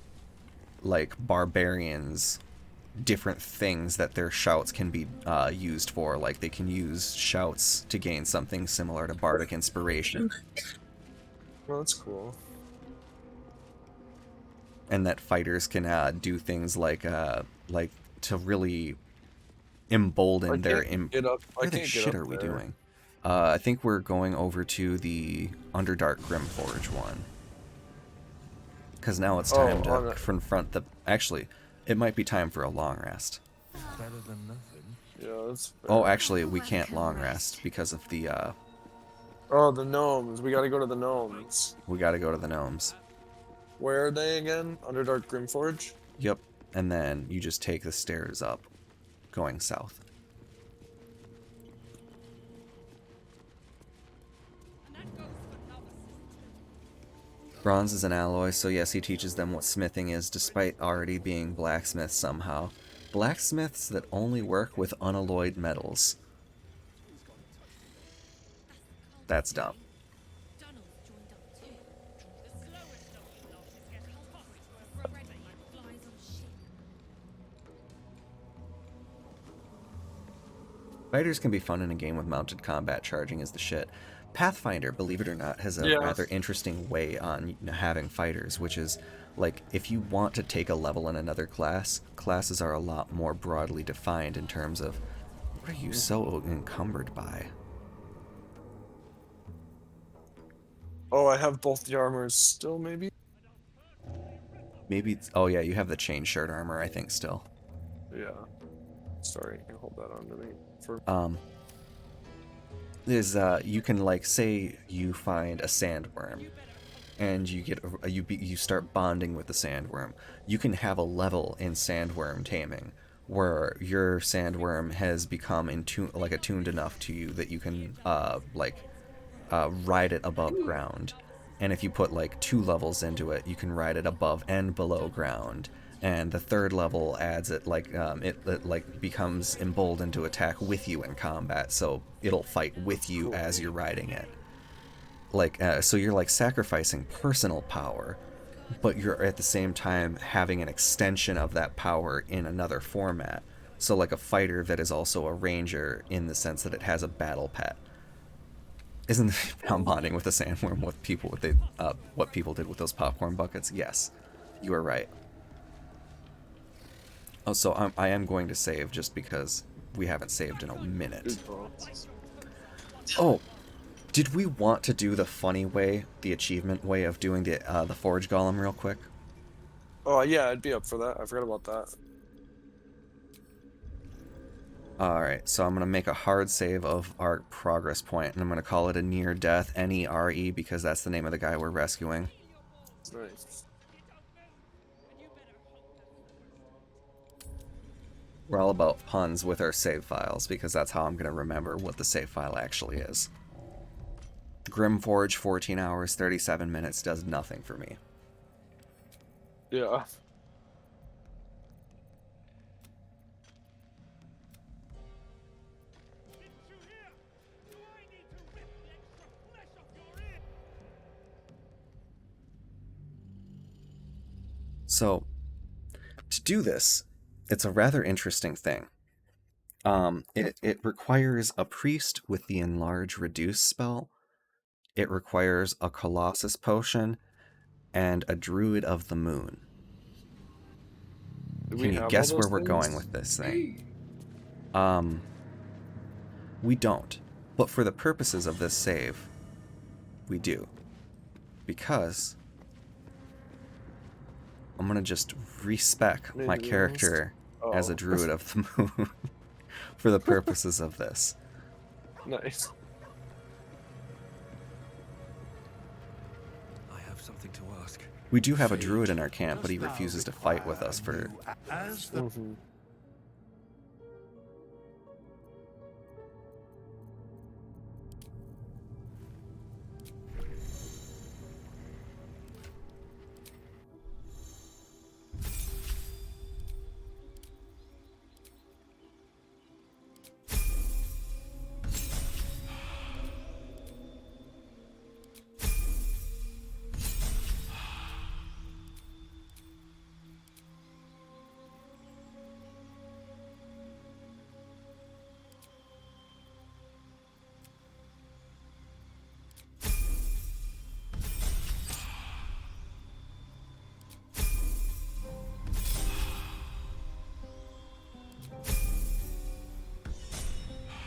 like barbarians different things that their shouts can be used for. Like they can use shouts to gain something similar to bardic inspiration. Well, that's cool. And that fighters can do things like to really embolden their. Where the shit are we doing? I think we're going over to the Underdark Grimforge one. Because now it's time to confront the. Actually, it might be time for a long rest. Better than nothing. Yeah, that's fair. Oh, actually, we can't long rest because of the. Oh, the gnomes. We gotta go to the gnomes. We gotta go to the gnomes. Where are they again? Underdark Grimforge? Yep. And then you just take the stairs up, going south. Bronze is an alloy, so yes, he teaches them what smithing is, despite already being blacksmiths somehow. Blacksmiths that only work with unalloyed metals. That's dumb. Fighters can be fun in a game with mounted combat. Charging is the shit. Pathfinder, believe it or not, has a rather interesting way on having fighters, which is, like, if you want to take a level in another class, classes are a lot more broadly defined in terms of, what are you so encumbered by? Oh, I have both the armors still, maybe? Maybe it's, oh yeah, you have the chain shirt armor, I think, still. Yeah. Sorry, you can hold that on to me. You can, like, say you find a sandworm and you get you start bonding with the sandworm. You can have a level in sandworm taming where your sandworm has become attuned enough to you that you can ride it above ground. And if you put like 2 levels into it, you can ride it above and below ground. And the 3rd level adds it it becomes emboldened to attack with you in combat, so it'll fight with you as you're riding it. So you're like sacrificing personal power, but you're at the same time having an extension of that power in another format. So like a fighter that is also a ranger in the sense that it has a battle pet. Isn't now bonding with a sandworm what people did with those popcorn buckets? Yes, you are right. Oh, so I am going to save just because we haven't saved in a minute. Oh, did we want to do the funny way, the achievement way of doing the forge golem real quick? Oh, yeah, I'd be up for that. I forgot about that. Alright, so I'm going to make a hard save of our progress point, and I'm going to call it a near death, N-E-R-E, because that's the name of the guy we're rescuing. Nice. We're all about puns with our save files, because that's how I'm going to remember what the save file actually is. Grimforge, 14 hours, 37 minutes, does nothing for me. Yeah. So, to do this, it's a rather interesting thing. It requires a priest with the Enlarge Reduce spell. It requires a Colossus potion and a Druid of the Moon. Can you guess where we're going with this thing? We don't. But for the purposes of this save, we do. Because I'm going to just respec my character as a Druid of the Moon for the purposes of this. Nice. I have something to ask. We do have a Druid in our camp, but he refuses to fight with us for... As the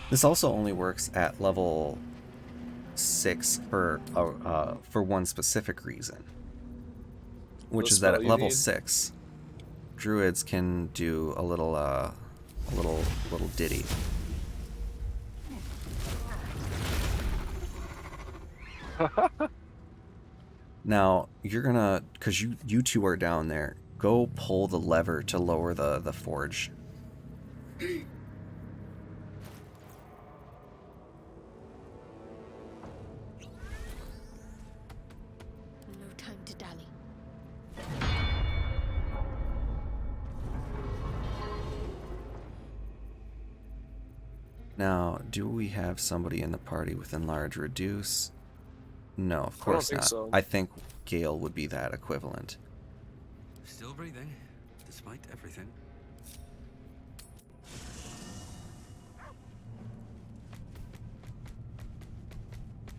This also only works at level 6 for one specific reason, which is that at level 6, druids can do a little ditty. Now you're gonna, because you two are down there, go pull the lever to lower the forge. Now, do we have somebody in the party with Enlarge Reduce? No, of course not. So. I think Gale would be that equivalent. Still breathing, despite everything.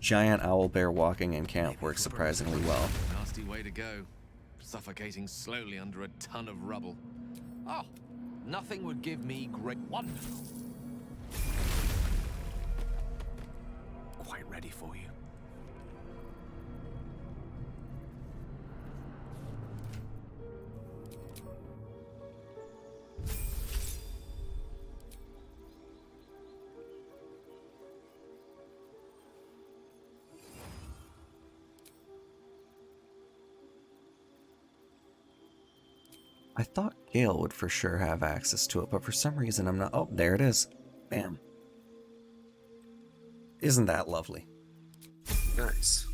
Giant owlbear walking in camp works surprisingly well. Nasty way to go. Suffocating slowly under a ton of rubble. Oh, nothing would give me great wonderful. Quite ready for you. I thought Gale would for sure have access to it, but for some reason I'm not. Oh, there it is. Bam. Isn't that lovely? Nice.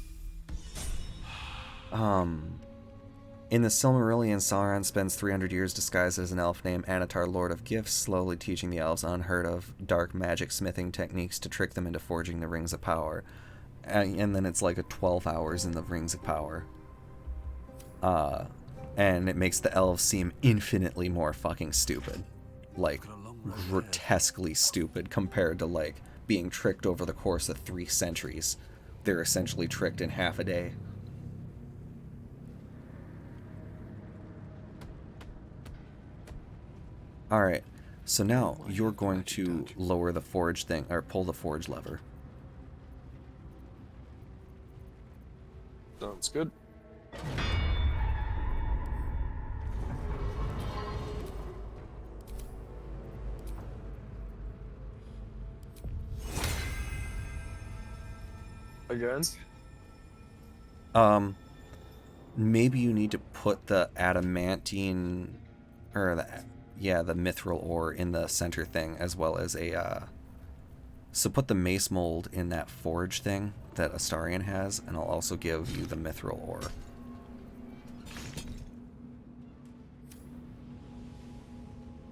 In the Silmarillion, Sauron spends 300 years disguised as an elf named Anatar, Lord of Gifts, slowly teaching the elves unheard of dark magic smithing techniques to trick them into forging the Rings of Power. And then it's like a 12 hours in the Rings of Power. And it makes the elves seem infinitely more fucking stupid. Like, grotesquely stupid compared to, like, being tricked over the course of 3 centuries they're essentially tricked in half a day. Alright, so now you're going to lower the forge thing, or pull the forge lever. Sounds good. Again? Maybe you need to put the adamantine, or the mithril ore in the center thing, as well as so put the mace mold in that forge thing that Astarion has, and I'll also give you the mithril ore.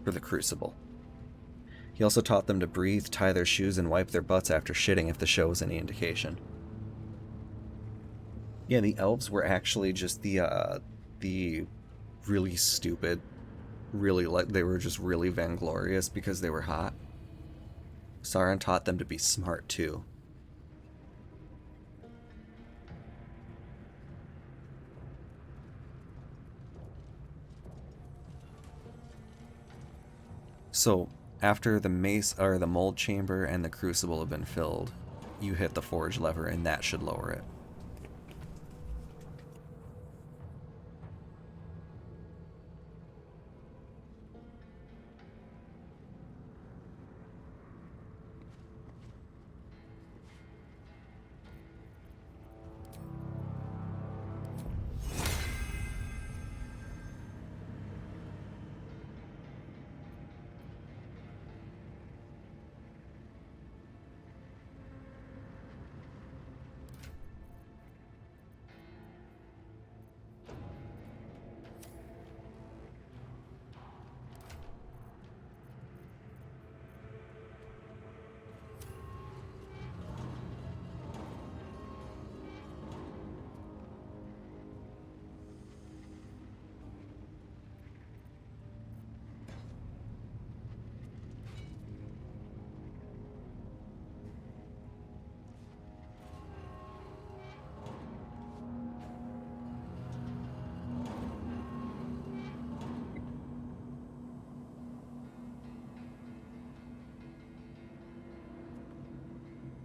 For the crucible. He also taught them to breathe, tie their shoes, and wipe their butts after shitting if the show is any indication. Yeah, the elves were actually just the really stupid, they were just really vainglorious because they were hot. Sauron taught them to be smart too. So, after the mace or the mold chamber and the crucible have been filled, you hit the forge lever and that should lower it.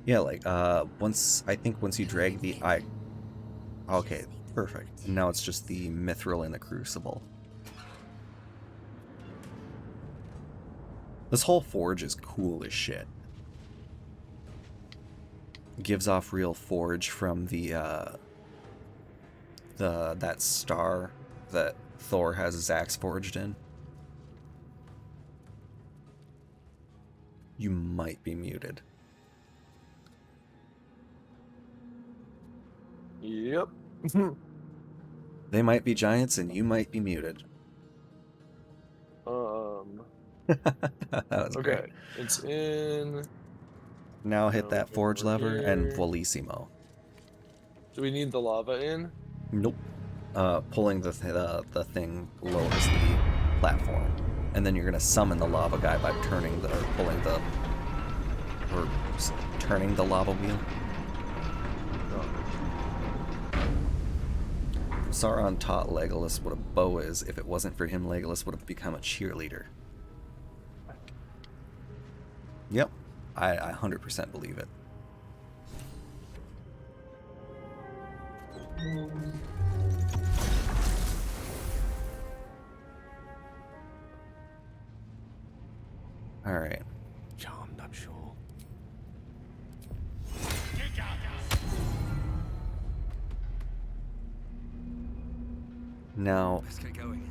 Yeah, like, once you drag the okay, perfect. Now it's just the mithril in the crucible. This whole forge is cool as shit. Gives off real forge from that star that Thor has his axe forged in. You might be muted. Yep. They might be giants and you might be muted. That was Okay, great. it's in. Now hit Now that go forge over lever and here. Volissimo. Do we need the lava in? Nope. Pulling the thing lowers the platform, and then you're gonna summon the lava guy by turning turning the lava wheel. Sauron taught Legolas what a bow is. If it wasn't for him, Legolas would have become a cheerleader. Yep, I 100% believe it. Alright. Charmed, I'm sure. Now, Let's get going.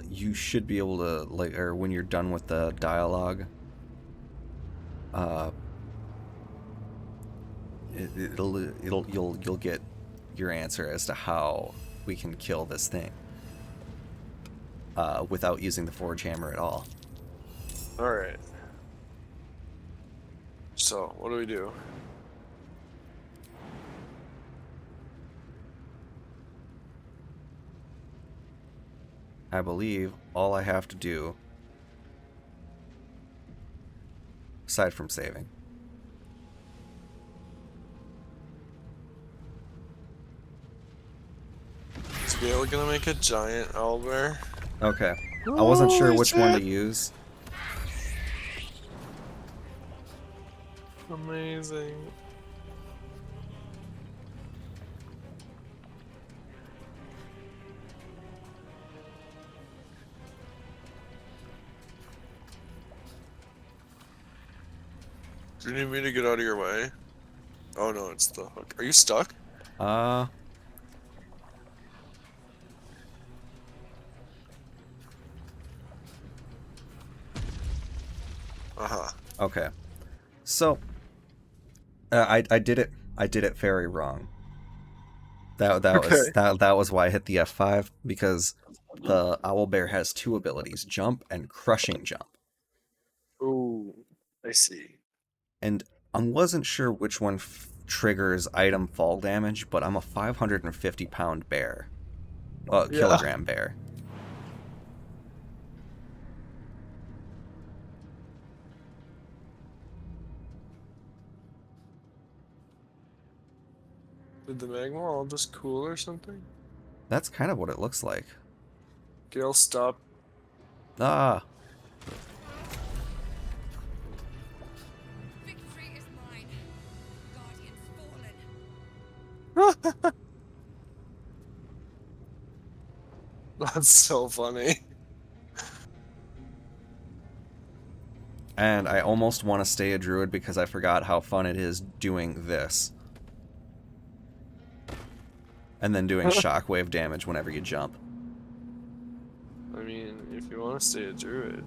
you should be able to, like, or when you're done with the dialogue, you'll get your answer as to how we can kill this thing without using the forge hammer at all. Alright. So, what do we do? I believe all I have to do. aside from saving. Is Gale gonna make a giant owlbear? Okay. I wasn't sure Holy which one to shit. use. Amazing. Do you need me to get out of your way? Oh no, it's the hook. Are you stuck? Uh, Uh-huh. okay. So, I did it. I did it very wrong. Okay. That was why I hit the F5, because the owlbear has two abilities: jump and crushing jump. Ooh, I see. And I wasn't sure which one triggers item fall damage, but I'm a 550-pound bear. Yeah. Kilogram bear. Did the magma all just cool or something? That's kind of what it looks like. Gale, stop. Ah, Victory is mine. Guardians fallen. That's so funny. and I almost want to stay a druid because I forgot how fun it is doing this. And then doing shockwave damage whenever you jump. I mean, if you want to stay a druid.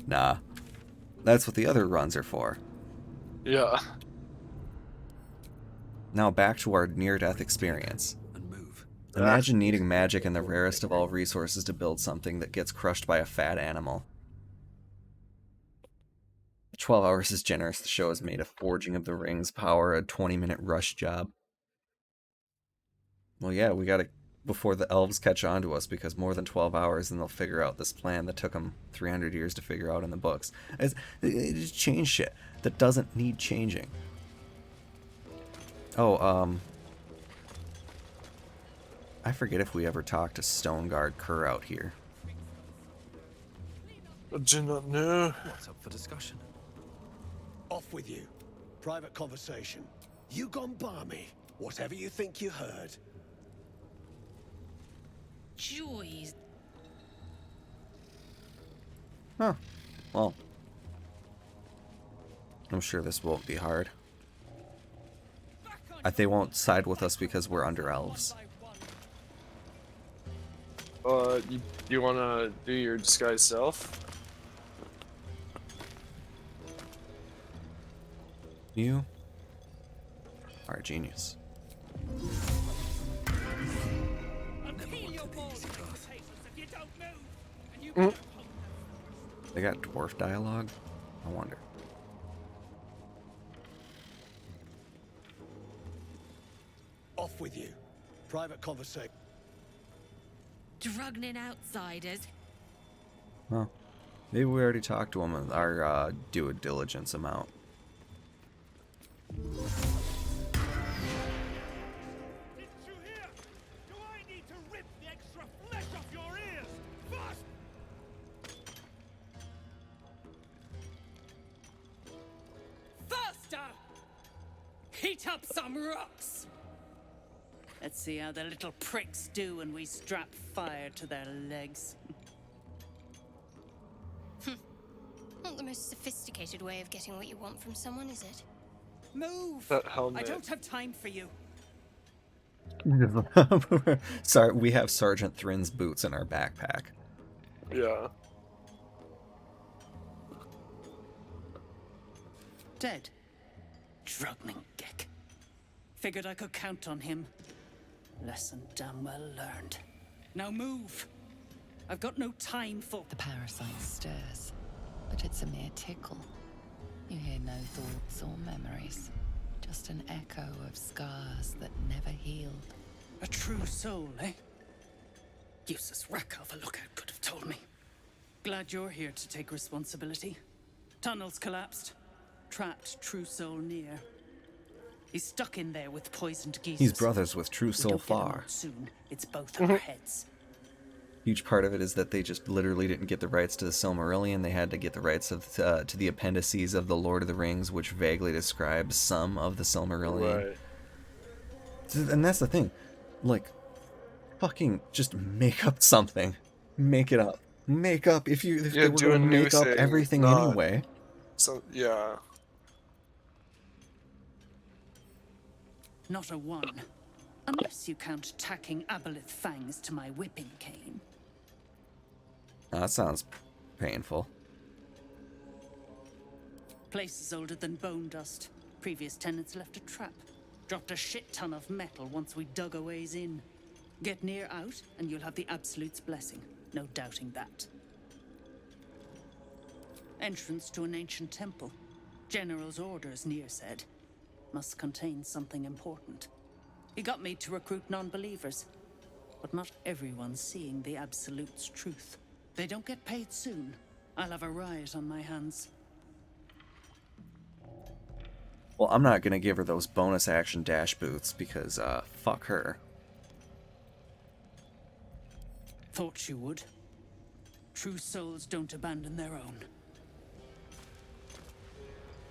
Nah. That's what the other runs are for. Yeah. Now back to our near-death experience. And move. Imagine needing magic and the rarest of all resources to build something that gets crushed by a fat animal. 12 hours is generous. The show has made a Forging of the Rings power a 20-minute rush job. Well, yeah, we gotta... before the elves catch on to us, because more than 12 hours and they'll figure out this plan that took them 300 years to figure out in the books. It just changed shit that doesn't need changing. Oh, I forget if we ever talked to Stoneguard Kerr out here. I do not know. What's up for discussion? Off with you. Private conversation. You gone barmy. Whatever you think you heard. Joys. Huh. Well. I'm sure this won't be hard. They won't side with us because we're under elves. You wanna do your disguised self? You are a genius. They got dwarf dialogue? I wonder. Off with you. Private conversation. Drugnin outsiders. Well, maybe we already talked to him with our due diligence amount. Didn't you hear? Do I need to rip the extra flesh off your ears? Fast! Faster! Heat up some rocks! Let's see how the little pricks do when we strap fire to their legs. Not the most sophisticated way of getting what you want from someone, is it? Move! That helmet. I don't have time for you. Sorry, we have Sergeant Thrin's boots in our backpack. Yeah. Dead. Drugnin Geck. Figured I could count on him. Lesson damn well learned. Now move! I've got no time for... The parasite stirs, but it's a mere tickle. You hear no thoughts or memories, just an echo of scars that never healed. A true soul, eh? Useless wreck of a lookout could have told me. Glad you're here to take responsibility. Tunnels collapsed. Trapped True Soul near. He's stuck in there with poisoned geese. He's brothers with True We Soul don't get him far. out soon. It's both our heads. Huge part of it is that they just literally didn't get the rights to the Silmarillion. They had to get the rights of to the appendices of the Lord of the Rings, which vaguely describes some of the Silmarillion. Right. And that's the thing, like, fucking just make up something, make it up, make up. If they were do a gonna new make up thing, everything not- anyway. So yeah. Not a one. Unless you count tacking aboleth fangs to my whipping cane. That sounds painful. Place is older than bone dust. Previous tenants left a trap. Dropped a shit ton of metal once we dug a ways in. Get near out, and you'll have the Absolute's blessing. No doubting that. Entrance to an ancient temple. General's orders, Near said. Must contain something important. He got me to recruit non-believers. But not everyone's seeing the Absolute's truth. They don't get paid soon. I'll have a riot on my hands. Well, I'm not gonna give her those bonus action dash boots because, fuck her. Thought you would. True souls don't abandon their own.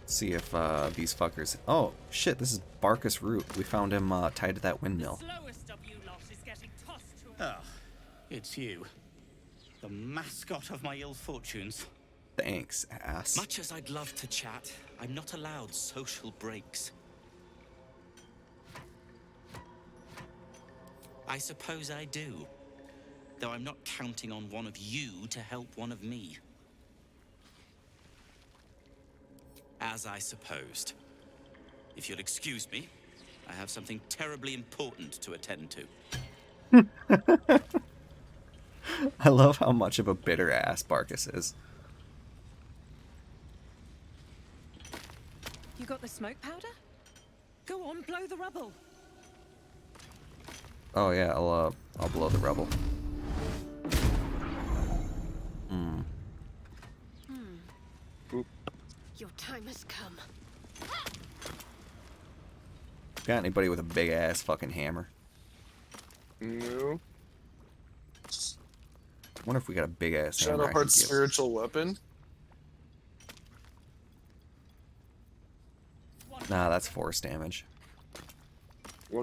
See if these fuckers. Oh shit! This is Barkus Root. We found him tied to that windmill. Slowest of you lot is getting tossed to Oh, it's you. The mascot of my ill fortunes. Thanks, ass. Much as I'd love to chat, I'm not allowed social breaks. I suppose I do. Though I'm not counting on one of you to help one of me. As I supposed. If you'll excuse me, I have something terribly important to attend to. I love how much of a bitter ass Barkus is. You got the smoke powder? Go on, blow the rubble. Oh yeah, I'll blow the rubble. Your time has come. Got anybody with a big ass fucking hammer? No. I wonder if we got a big ass hammer. I could Shadowheart's give. spiritual weapon. Nah, that's force damage.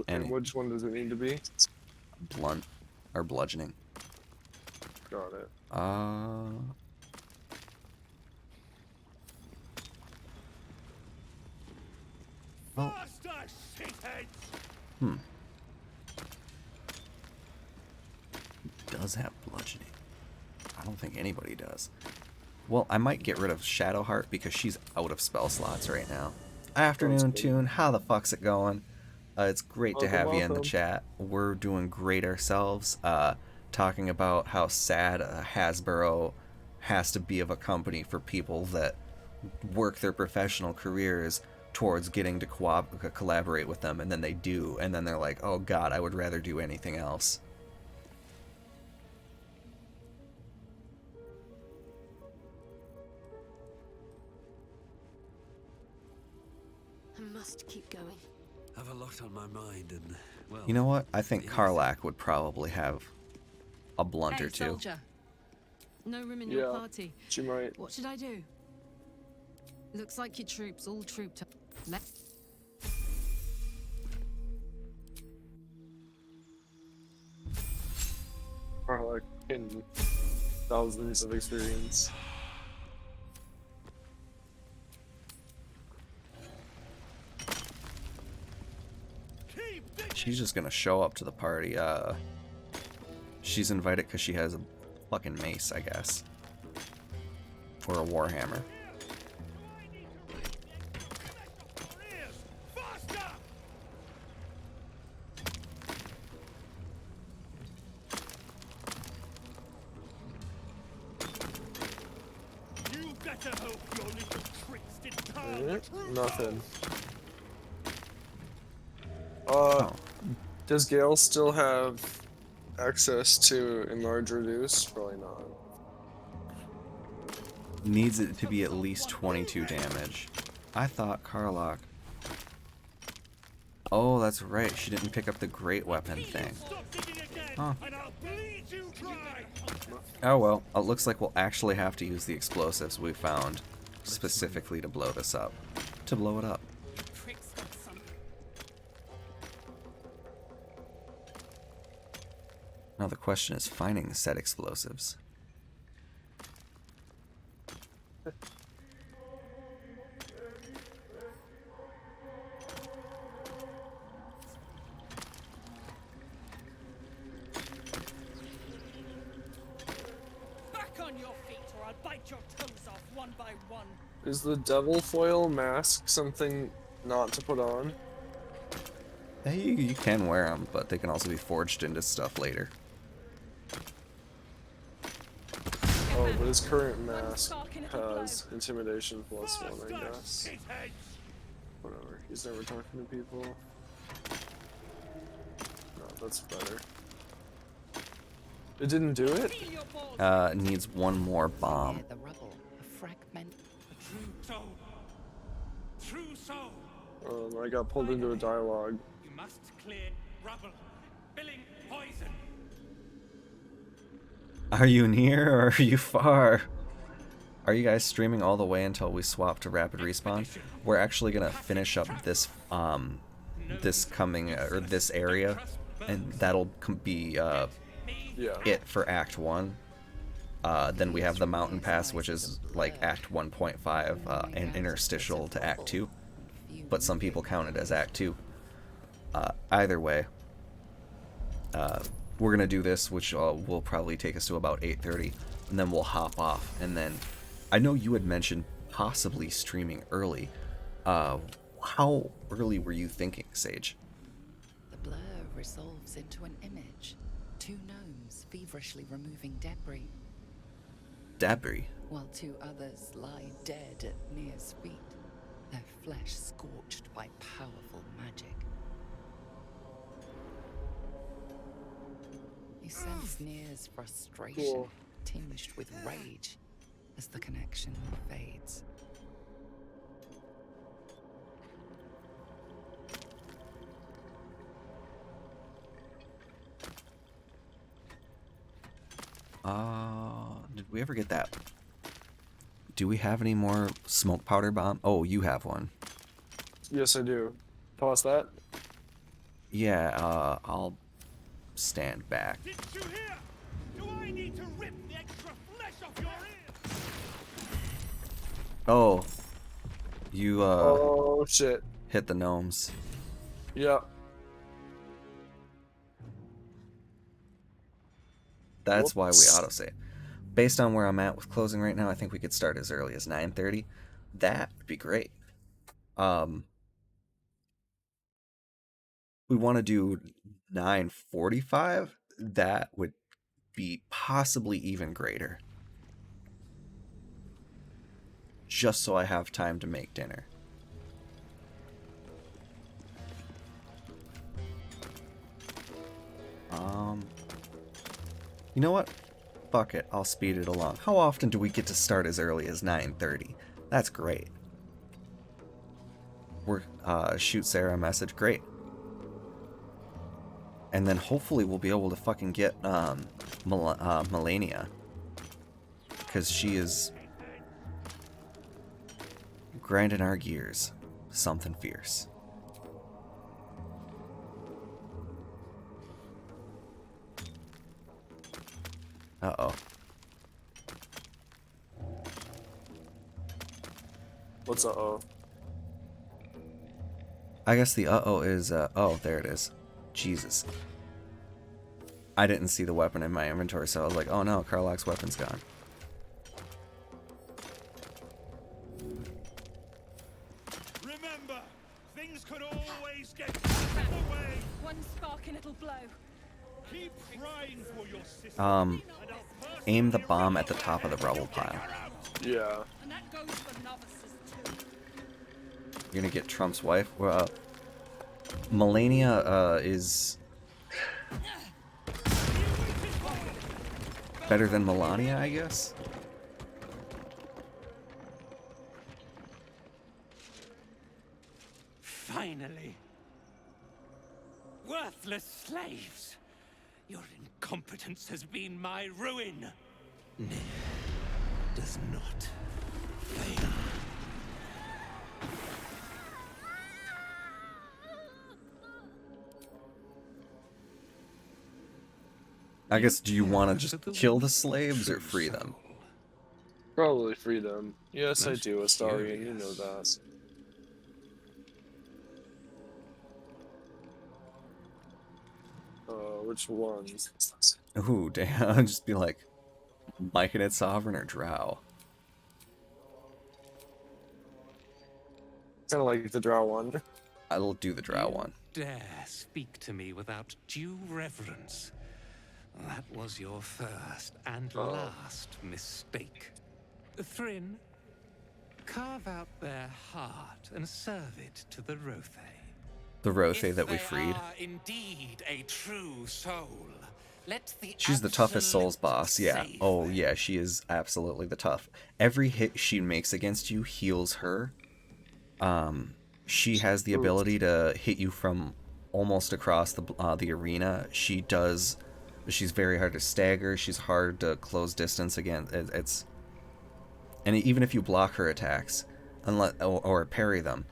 And which one does it need to be? Blunt or bludgeoning. Got it. Faster, shitheads! Does have bludgeoning. I don't think anybody does. Well, I might get rid of Shadowheart because she's out of spell slots right now. Afternoon Tune, how the fuck's it going? It's great to have you in the chat. We're doing great ourselves. Talking about how sad Hasbro has to be of a company for people that work their professional careers towards getting to collaborate with them, and then they do, and then they're like, oh god, I would rather do anything else. I must keep going. Have a lot on my mind, and well. You know what? I think Karlach would probably have a blunt or two. Soldier. No room in your party. She might. What should I do? Looks like your troops all trooped up. Or like in thousands of experience. She's just gonna show up to the party. She's invited because she has a fucking mace, I guess. Or a warhammer. You better hope your little tricks didn't turn the truth Nothing. Oh. Does Gale still have access to enlarge reduce? Probably not. Needs it to be at least 22 damage. I thought Karlach... Oh, that's right. She didn't pick up the great weapon thing. Huh. Oh well. It looks like we'll actually have to use the explosives we found specifically to blow this up. To blow it up. Now the question is finding the said explosives. Back on your feet, or I'll bite your toes off one by one. Is the devil foil mask something not to put on? Hey, you can wear them, but they can also be forged into stuff later. Oh, but his current mask has intimidation +1, I guess. Whatever. He's never talking to people. No, that's better. It didn't do it? Needs one more bomb. The rubble, a fragment. True soul. True soul. I got pulled into a dialogue. You must clear rubble. Billing poison. Are you near or are you far? Are you guys streaming all the way until we swap to rapid respawn? We're actually gonna finish up this this area, and that'll be it for Act 1. Then we have the Mountain Pass, which is like Act 1.5, and interstitial to Act 2. But some people count it as Act 2. Either way, we're gonna do this, which will probably take us to about 8:30, and then we'll hop off. And then, I know you had mentioned possibly streaming early. How early were you thinking, Sage? The blur resolves into an image. Two gnomes feverishly removing debris, Debris. while two others lie dead at Nia's feet, their flesh scorched by powerful magic. You sense Nia's frustration, tinged with rage, as the connection fades. Did we ever get that? Do we have any more smoke powder bomb? Oh, you have one. Yes, I do. Toss that. Yeah, I'll stand back. Did you hear? Do I need to rip the extra flesh off your ears? Oh, you oh shit! Hit the gnomes. Yep. That's why we autosave. Based on where I'm at with closing right now, I think we could start as early as 9:30. That would be great. We want to do 9:45. That would be possibly even greater. Just so I have time to make dinner. You know what? Fuck it, I'll speed it along. How often do we get to start as early as 9:30? That's great. We're shoot Sarah a message. Great. And then hopefully we'll be able to fucking get Melania, because she is grinding our gears. Something fierce. Uh-oh. What's uh-oh? I guess the uh-oh is, oh, there it is. Jesus. I didn't see the weapon in my inventory, so I was like, oh no, Karlach's weapon's gone. Remember, things could always get away. One spark and it'll blow. Keep crying for your sister. Aim the bomb at the top of the rubble pile. Yeah. And that goes for novices too. You're gonna get Trump's wife? Melania, is better than Melania, I guess? Finally. Worthless slaves. Your incompetence has been my ruin. Nick does not fail. I guess, do you want to just kill the slaves or free them? Probably free them. Yes, I do, Astarian, you know that. Which ones? Ooh, damn. I'd just be like, Myconid Sovereign or Drow? Kind of like the Drow one. I'll do the Drow one. Dare speak to me without due reverence. That was your first and last mistake. Thrin, carve out their heart and serve it to the Rothe. The Rothe that we freed. Are indeed a true soul. Let the She's the toughest Souls boss, yeah. Oh yeah, she is absolutely the tough. Every hit she makes against you heals her. She has the ability to hit you from almost across the arena. She's very hard to stagger. She's hard to close distance against. And even if you block her attacks, or parry them.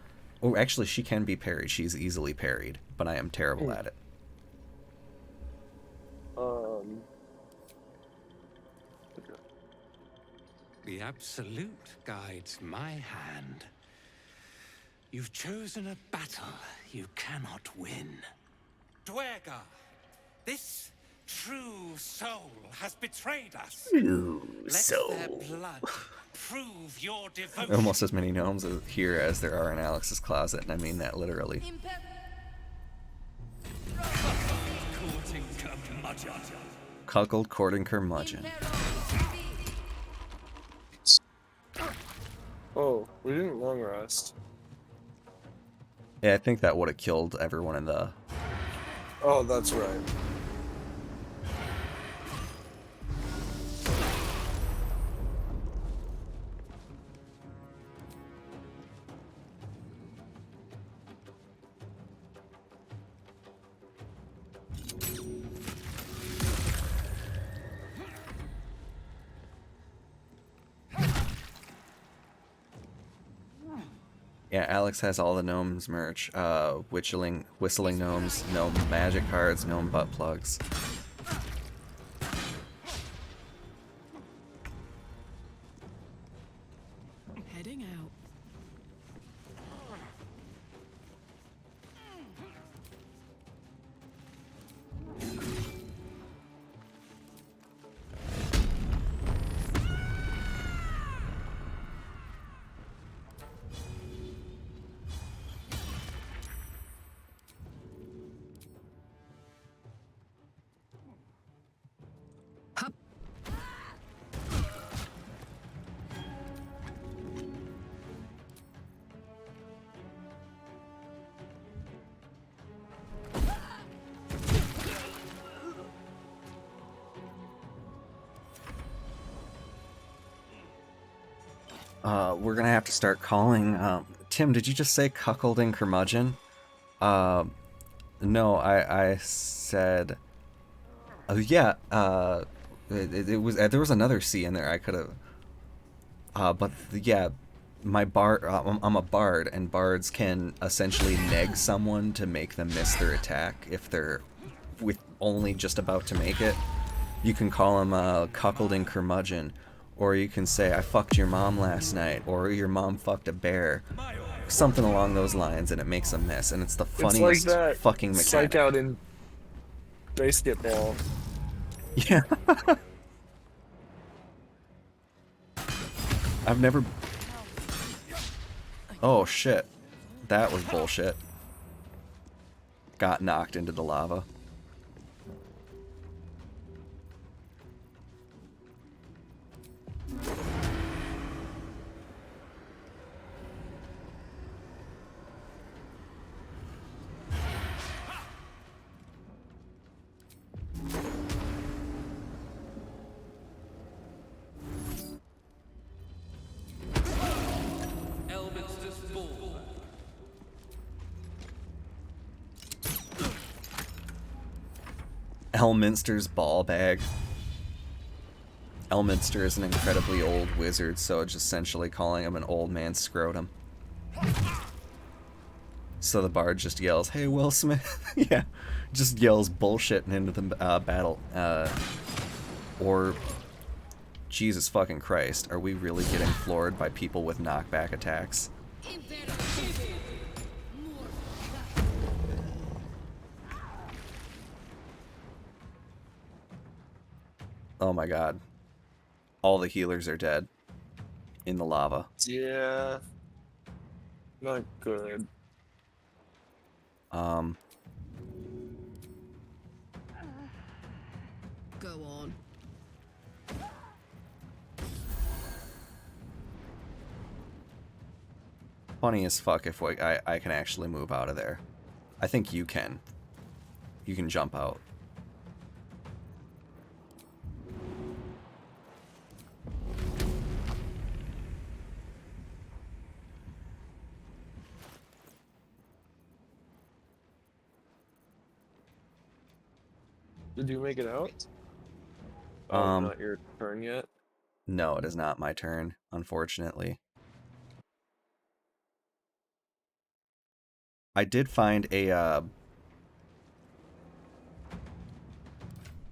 Oh, actually, she can be parried. She's easily parried, but I am terrible at it. The Absolute guides my hand. You've chosen a battle you cannot win. Dwergar, this true soul has betrayed us. Let their blood prove your devotion. Almost as many gnomes here as there are in Alex's closet, and I mean that literally. Cuckold courting curmudgeon. Oh, we didn't long rest. Yeah, I think that would have killed everyone in the... Oh, that's right. Yeah, Alex has all the gnomes merch. Whistling gnomes, gnome magic cards, gnome butt plugs. Heading out. We're gonna have to start calling. Tim, did you just say cuckolding curmudgeon? No, I said. Oh yeah. It was there was another C in there. I could have. But yeah, my bard. I'm a bard, and bards can essentially neg someone to make them miss their attack if they're only just about to make it. You can call him cuckolding curmudgeon. Or you can say, I fucked your mom last night, or your mom fucked a bear. Something along those lines, and it makes them miss, and it's the funniest fucking mechanic. Psych out in basketball. Yeah. I've never... Oh shit. That was bullshit. Got knocked into the lava. Elminster's ball bag. Elminster is an incredibly old wizard, so it's essentially calling him an old man scrotum. So the bard just yells, "Hey, Will Smith!" Yeah, just yells bullshit into the battle. Or, Jesus fucking Christ, are we really getting floored by people with knockback attacks? Oh my god. All the healers are dead. In the lava. Yeah. Not good. Go on. Funny as fuck if I can actually move out of there. I think you can. You can jump out. Did you make it out? Oh, not your turn yet? No, it is not my turn, unfortunately. I did find a,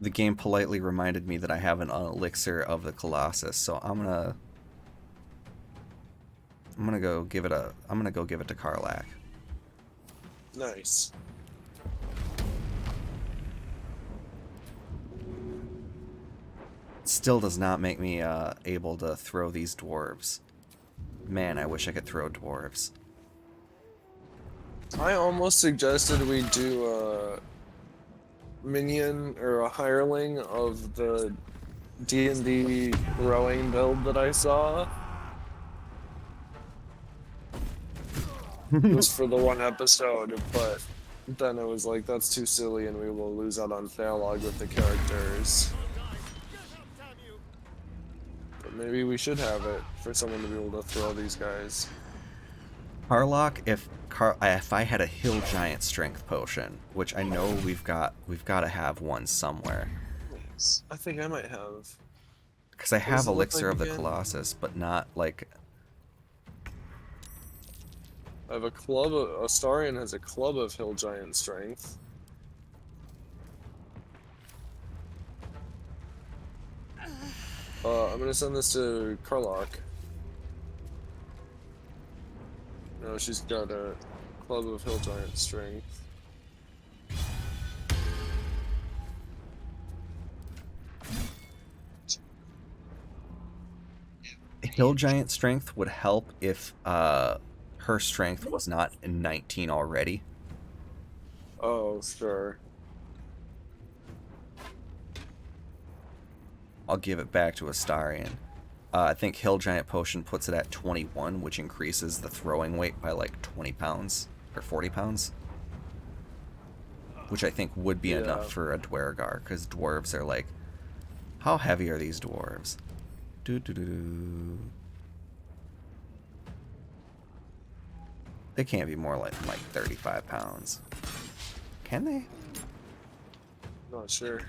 the game politely reminded me that I have an elixir of the Colossus, so I'm gonna go give it to Karlach. Nice. Still does not make me able to throw these dwarves. Man, I wish I could throw dwarves. I almost suggested we do a minion or a hireling of the D&D throwing build that I saw. It was for the one episode, but then it was like, that's too silly and we will lose out on dialogue with the characters. But maybe we should have it for someone to be able to throw these guys. Karlach, if I had a hill giant strength potion, which I know we've got to have one somewhere. I think I might have. Because I have elixir of the Colossus, but not like. I have a club. Astarion has a club of hill giant strength. I'm gonna send this to Karlach. No, she's got a club of hill giant strength. Hill giant strength would help if her strength was not 19 already. Oh, sure. I'll give it back to Astarion. I think Hill Giant Potion puts it at 21, which increases the throwing weight by like 20 pounds or 40 pounds. Which I think would be enough for a Dwergar, because dwarves are like, how heavy are these dwarves? They can't be more like 35 pounds. Can they? Not sure.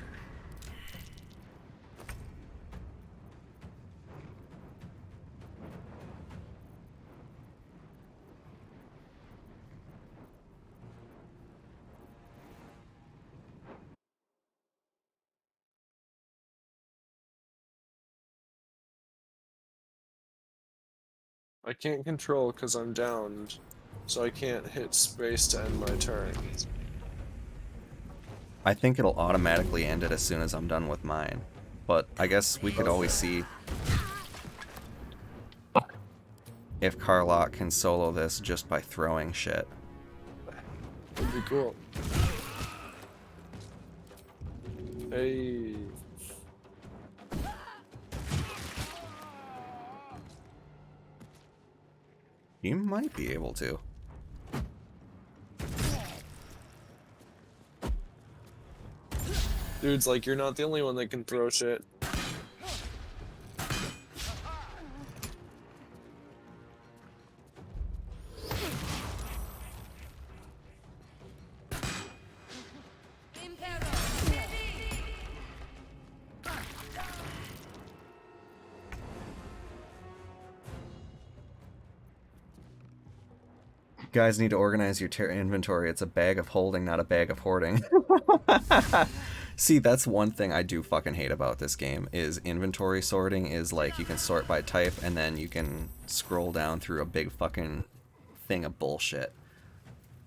I can't control because I'm downed, so I can't hit space to end my turn. I think it'll automatically end it as soon as I'm done with mine. But I guess we could always see if Karlach can solo this just by throwing shit. That'd be cool. Hey. You might be able to. Dude's like, you're not the only one that can throw shit. guys need to organize your inventory. It's a bag of holding, not a bag of hoarding. See, that's one thing I do fucking hate about this game is inventory sorting is like you can sort by type and then you can scroll down through a big fucking thing of bullshit.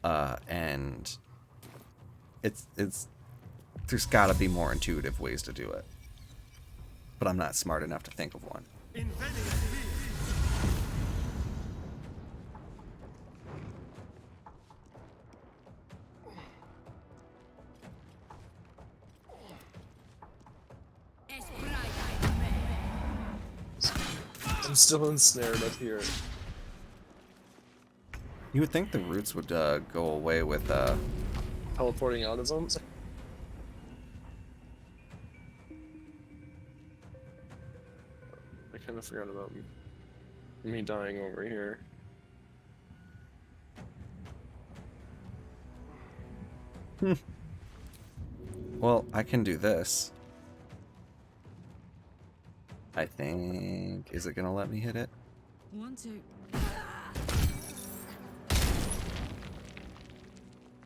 And it's there's gotta be more intuitive ways to do it. But I'm not smart enough to think of one. I'm still ensnared up here. You would think the roots would go away with Teleporting out of them? I kind of forgot about me dying over here. Well, I can do this. I think... Is it gonna let me hit it? 1, 2.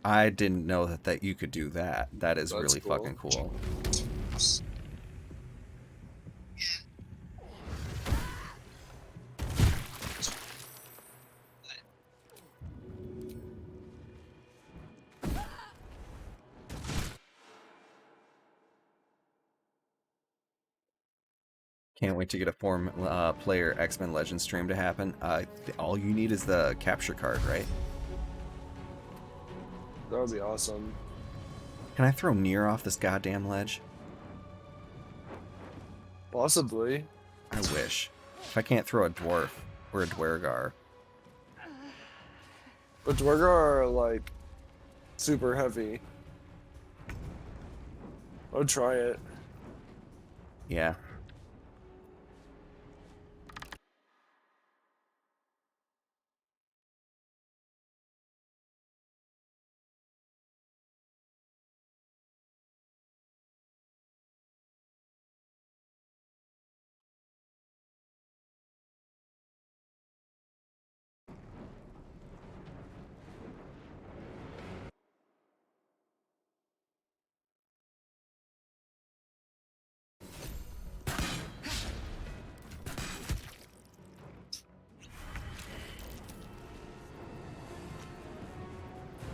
I didn't know that you could do that. That is That's really cool. fucking cool. Can't wait to get a player X-Men Legends stream to happen. All you need is the capture card, right? That would be awesome. Can I throw Nier off this goddamn ledge? Possibly. I wish. If I can't throw a dwarf or a dwergar. But Dwergar are like super heavy. I would try it. Yeah.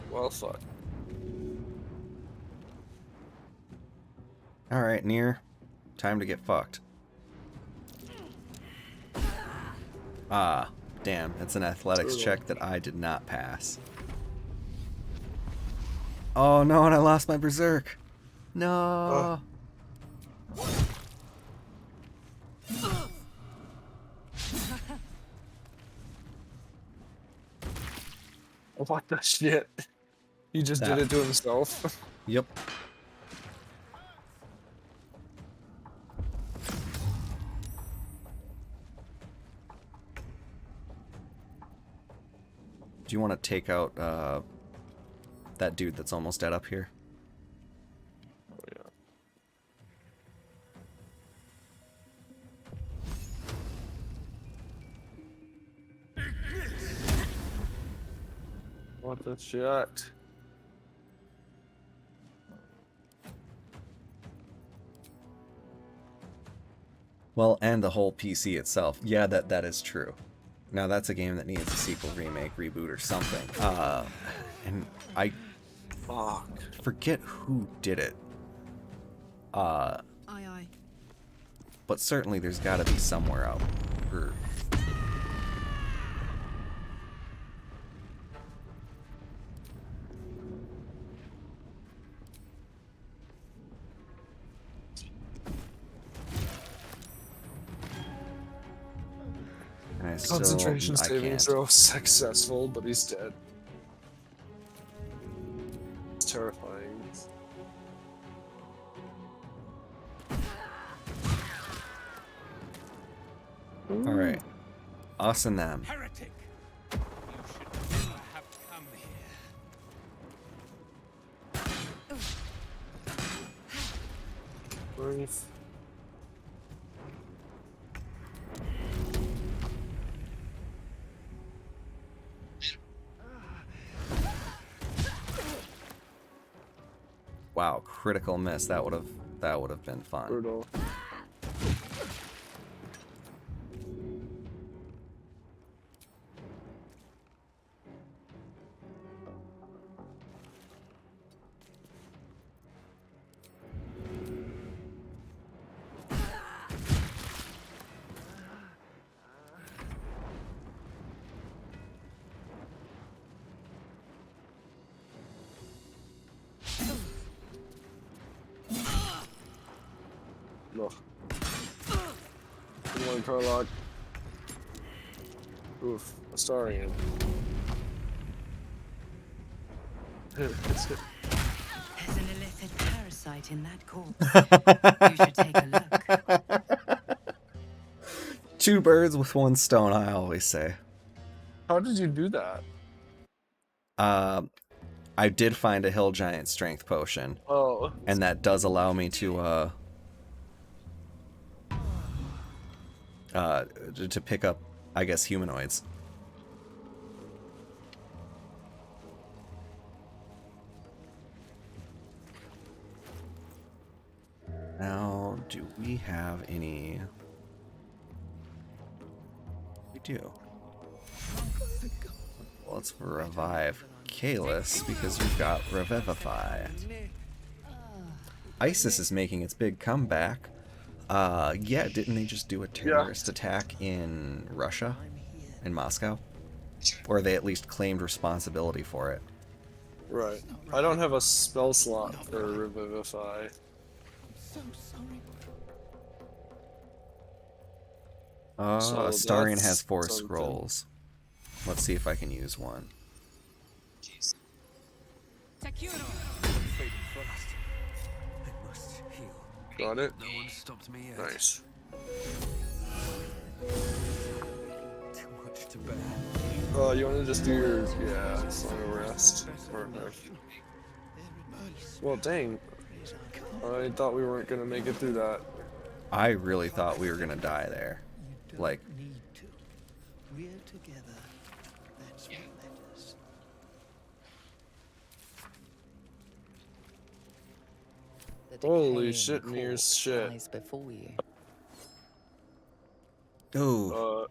Well, fuck. Alright, Nier. Time to get fucked. Ah, damn. It's an athletics check that I did not pass. Oh no, and I lost my berserk. No. What the shit? He just did it to himself. Yep. Do you want to take out that dude that's almost dead up here? Oh, yeah. What the shit? Well, and the whole PC itself. Yeah, that is true. Now that's a game that needs a sequel, remake, reboot, or something. And I forget who did it. Aye, aye. But certainly there's got to be somewhere out. Or Concentration saving can't. throw successful, but he's dead. It's terrifying. Alright. Us and them. Heretic! You should never have come here. Brief. Wow, critical miss. That would have been fun. Brutal. Ugh. Good one, Carlock. Oof, Astarian. There's an illicit parasite in that corpse. You should take a look. Two birds with one stone, I always say. How did you do that? I did find a hill giant strength potion. Oh. And that does allow me to pick up, I guess, humanoids. Now, do we have any? We do. Well, let's revive Kalis because we've got Revivify. ISIS is making its big comeback. Yeah, didn't they just do a terrorist attack in Russia? In Moscow? Or they at least claimed responsibility for it. Right. I don't have a spell slot for Revivify. So sorry. So Astarian that's has 4 something. scrolls. Let's see if I can use one. Got it? No one stopped me yet. Nice. Too much to bear. You want to just do your, Song of Rest? Perfect. Well, dang. I thought we weren't going to make it through that. I really thought we were gonna die there. Like, We're together. That's what matters. Holy shit, Mir's shit. Before you. ooh.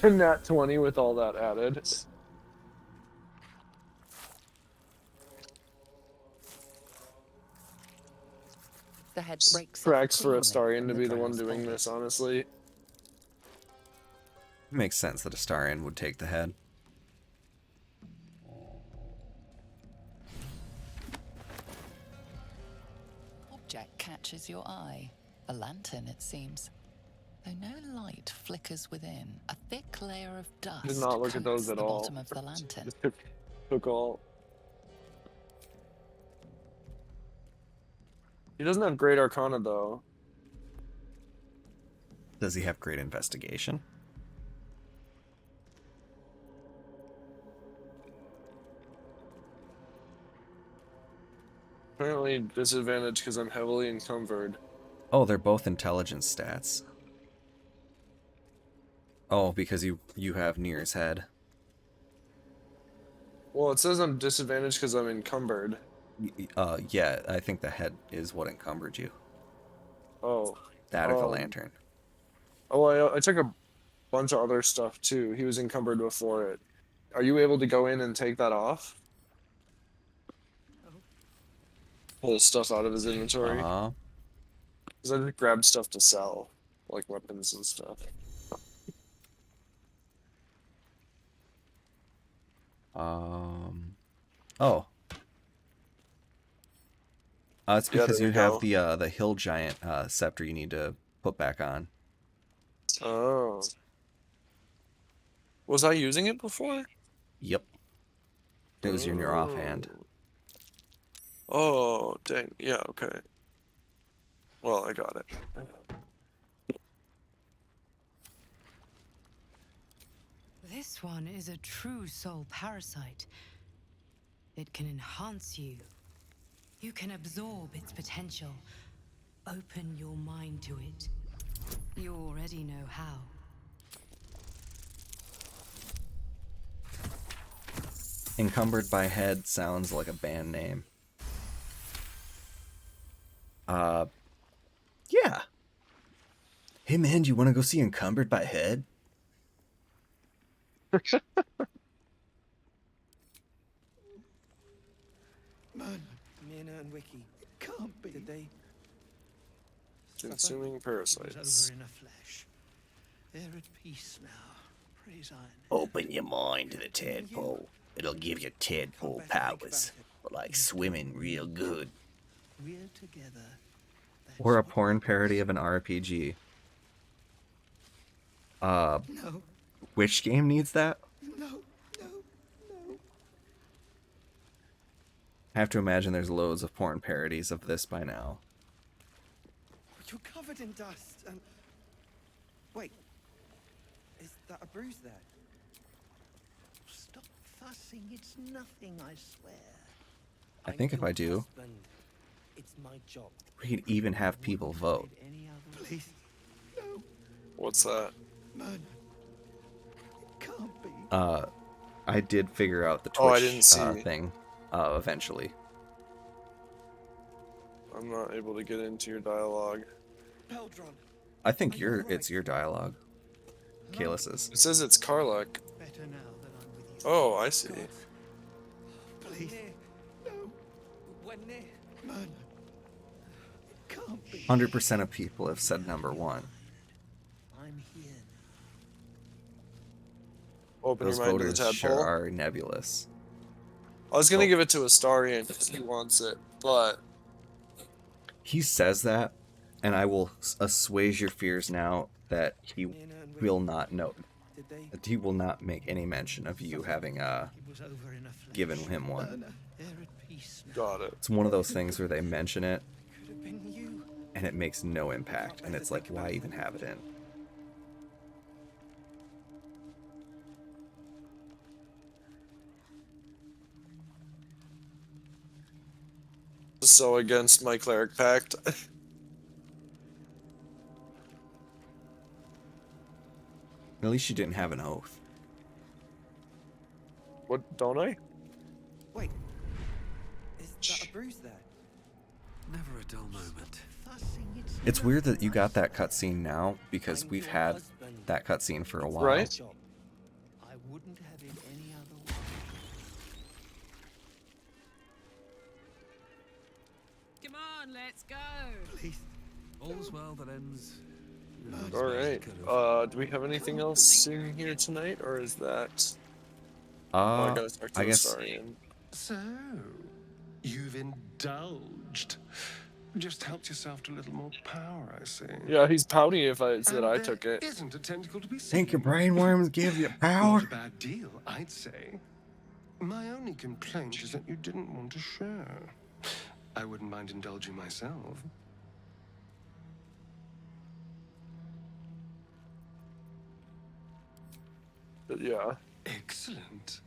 Nat 20 with all that added. The head breaks Tracks for cleanly Astarian from to the be the one drone's doing body. this, honestly. Makes sense that Astarian would take the head. Object catches your eye. A lantern, it seems. Though no light flickers within, a thick layer of dust Did not look at those coats at the all. bottom of the lantern. Just took all. He doesn't have great Arcana, though. Does he have great investigation? Apparently disadvantage because I'm heavily encumbered. Oh, they're both intelligence stats. Oh, because you have Nir's head. Well, it says I'm disadvantaged because I'm encumbered. Yeah, I think the head is what encumbered you. Oh. That or the lantern. Oh, I took a bunch of other stuff too. He was encumbered before it. Are you able to go in and take that off? Pull stuff out of his inventory? Uh-huh. Because I just grabbed stuff to sell, like weapons and stuff. Oh. It's Yeah, because there you you have go. the hill giant scepter you need to put back on. Oh. Was I using it before? Yep. It was in your offhand. Oh, dang. Yeah, okay. Well, I got it. This one is a true soul parasite. It can enhance you, You can absorb its potential. Open your mind to it. You already know how. Encumbered by Head sounds like a band name. Yeah. Hey man, do you want to go see Encumbered by Head? Man, Mina and Wiki. It can't be. Did they? Consuming It parasites. was over in a flash. They're at peace now. Praise Iron. Open your mind to the tadpole. It'll give you tadpole powers. Like swimming real good. We're together. Or a porn parody of an RPG. No. Which game needs that? No. I have to imagine there's loads of porn parodies of this by now. You're covered in dust and... Wait. Is that a bruise there? Stop fussing. It's nothing, I swear. I think if I do, It's my job. we could even have people vote. Please. No. What's that? Man. It can't be. I did figure out the Twitch Oh, I didn't see. thing eventually. I'm not able to get into your dialogue. Peldron. I think it's your dialogue. Kalis's. It says it's Karlach. Better now that I'm with you. Oh, I see. Please. No. When near. Man. It can't be. 100% of people have said number one. I'm here. Open Those your mind to the voters tadpole. sure are nebulous. I was gonna give it to Astarion because he wants it, but He says that, and I will assuage your fears now that he will not know. That he will not make any mention of you having given him one. Got it. It's one of those things where they mention it, and it makes no impact, and it's like, why even have it in? so against my cleric pact. At least you didn't have an oath. What, don't I? Wait. Is that a bruise there? Never a dull moment. It's weird that you got that cutscene now, because we've had that cutscene for a while. Right? I wouldn't have it any other way. Come on, let's go. Please. All's well that ends. Alright. Do we have anything else in here tonight, or is that... I gotta talk to I guess... Astarion. So, you've indulged. Just helped yourself to a little more power, I see. Yeah, he's pouty if I said I took it. Isn't a tentacle to be seen. Think your brainworms give you power? Not a bad deal, I'd say. My only complaint is that you didn't want to share. I wouldn't mind indulging myself. But yeah. Excellent.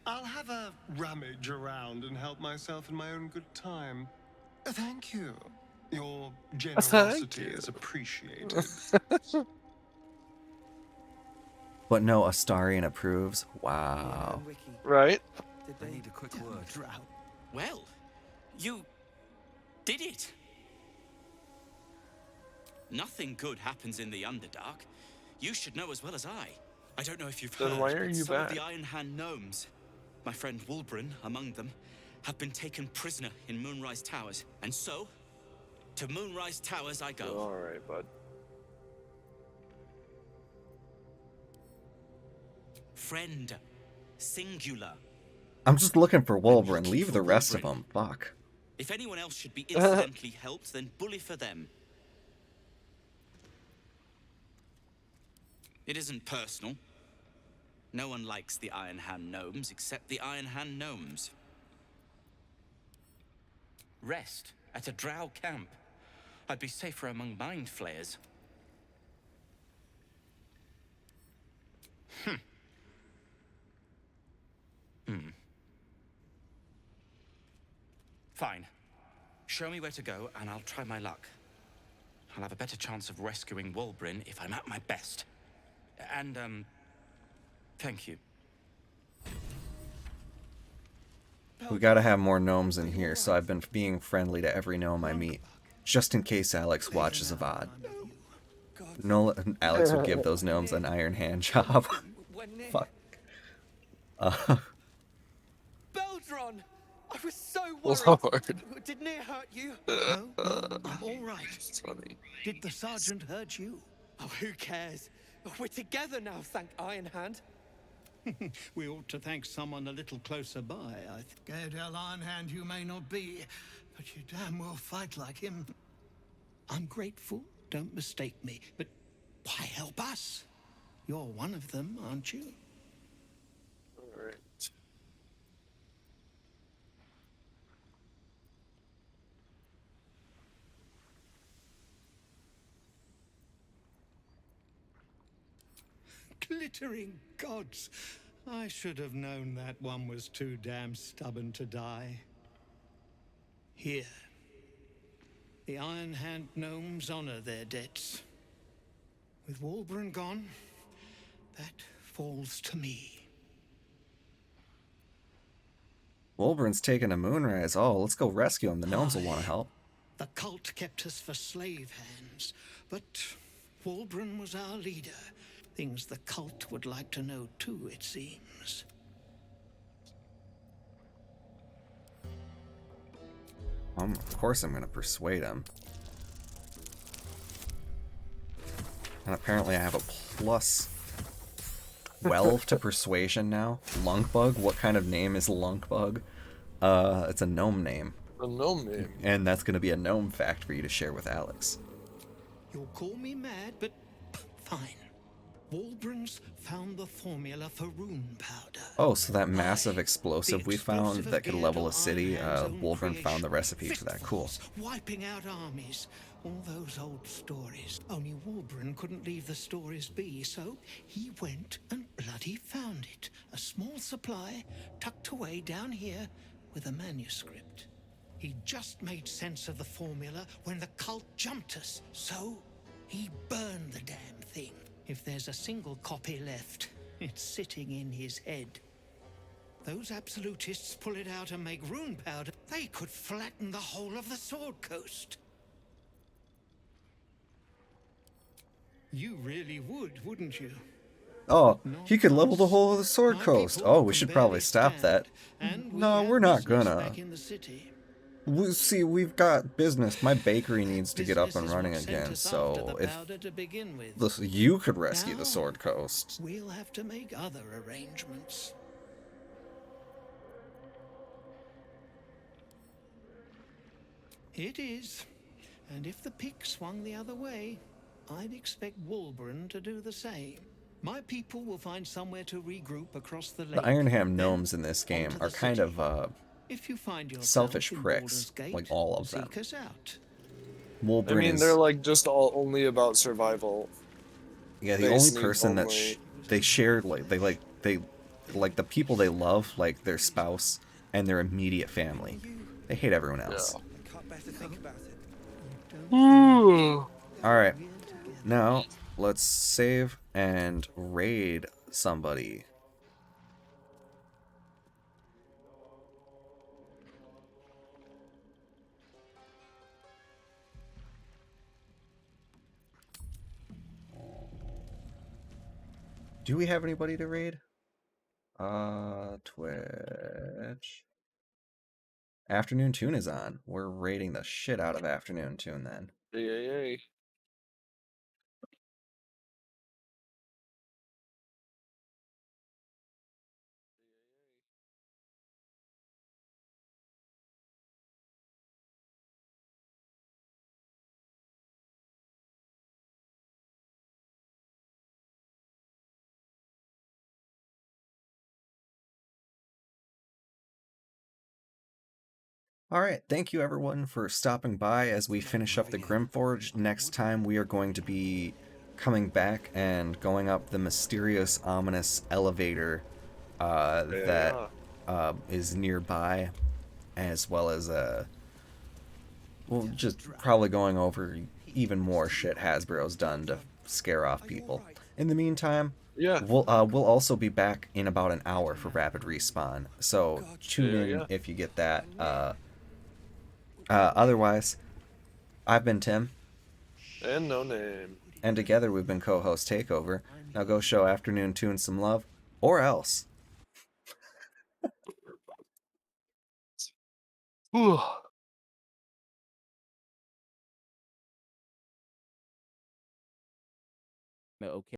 I'll have a rummage around and help myself in my own good time. Thank you. Your generosity is appreciated. But no, Astarion approves. Wow. Right? I need a quick word. Well, you did it. Nothing good happens in the Underdark. You should know as well as I. I don't know if you've heard, Then why are but you some back? of the Iron Hand gnomes, my friend Wulbren among them, have been taken prisoner in Moonrise Towers. And so, to Moonrise Towers I go. Alright, bud. Friend. Singular. I'm just looking for Wolverine. Leave the rest of them. Fuck. If anyone else should be incidentally helped, then bully for them. It isn't personal. No one likes the Iron Hand gnomes except the Iron Hand gnomes. Rest at a drow camp. I'd be safer among mind flayers. Fine. Show me where to go, and I'll try my luck. I'll have a better chance of rescuing Wulbrin if I'm at my best. And, thank you. We gotta have more gnomes in here, so I've been being friendly to every gnome I meet, just in case Alex watches a VOD. No, Alex would give those gnomes an iron hand job. Fuck. Beldron! I was so worried. Lord. Didn't it hurt you? No, I'm all right. It's funny. Did the sergeant hurt you? Oh, who cares? We're together now, thank Iron Hand. We ought to thank someone a little closer by, I think. Scared hell Iron Hand you may not be, but you damn well fight like him. I'm grateful, don't mistake me, but why help us? You're one of them, aren't you? Alright. Glittering gods! I should have known that one was too damn stubborn to die. Here. The Iron Hand gnomes honor their debts. With Wulbrin gone, that falls to me. Wulbrin's taking a moonrise. Oh, let's go rescue him. The gnomes will want to help. The cult kept us for slave hands, but Wulbrin was our leader. Things the cult would like to know too, it seems. Of course I'm going to persuade him. And apparently I have a plus 12 to persuasion now. Lunkbug? What kind of name is Lunkbug? It's a gnome name. A gnome name. And that's going to be a gnome fact for you to share with Alex. You'll call me mad, but fine. Wulbrin's found the formula for rune powder. Oh, so that massive explosive we found that could level a city, Wulbrin found the recipe for that. Cool. Wiping out armies. All those old stories. Only Wulbrin couldn't leave the stories be, so he went and bloody found it. A small supply tucked away down here with a manuscript. He just made sense of the formula when the cult jumped us, so he burned the damn thing. If there's a single copy left, it's sitting in his head. Those absolutists pull it out and make rune powder, they could flatten the whole of the Sword Coast. You really would, wouldn't you? Oh, he could level the whole of the Sword Coast. Oh, we should probably stop that. No, we're not gonna. See, we've got business. My bakery needs to get up and running again, so if... Listen, you could rescue the Sword Coast. We'll have to make other arrangements. It is. And if the pick swung the other way, I'd expect Wulbrin to do the same. My people will find somewhere to regroup across the lake. The Ironham gnomes in this game are kind of, if you find selfish pricks, like all of them. I mean, they're like just all only about survival. Yeah, the only person that they share, like the people they love, like their spouse and their immediate family. They hate everyone else. Yeah. All right, now let's save and raid somebody. Do we have anybody to raid? Twitch. Afternoon Tune is on. We're raiding the shit out of Afternoon Tune then. Yay. Alright, thank you everyone for stopping by as we finish up the Grimforge. Next time we are going to be coming back and going up the mysterious, ominous elevator that is nearby, as well as we'll just probably going over even more shit Hasbro's done to scare off people. In the meantime, Yeah. we'll also be back in about an hour for Rapid Respawn, so tune in if you get that. Otherwise, I've been Tim. And no name. And together we've been co-host Takeover. Now go show Afternoon Tune some love, or else. Okay.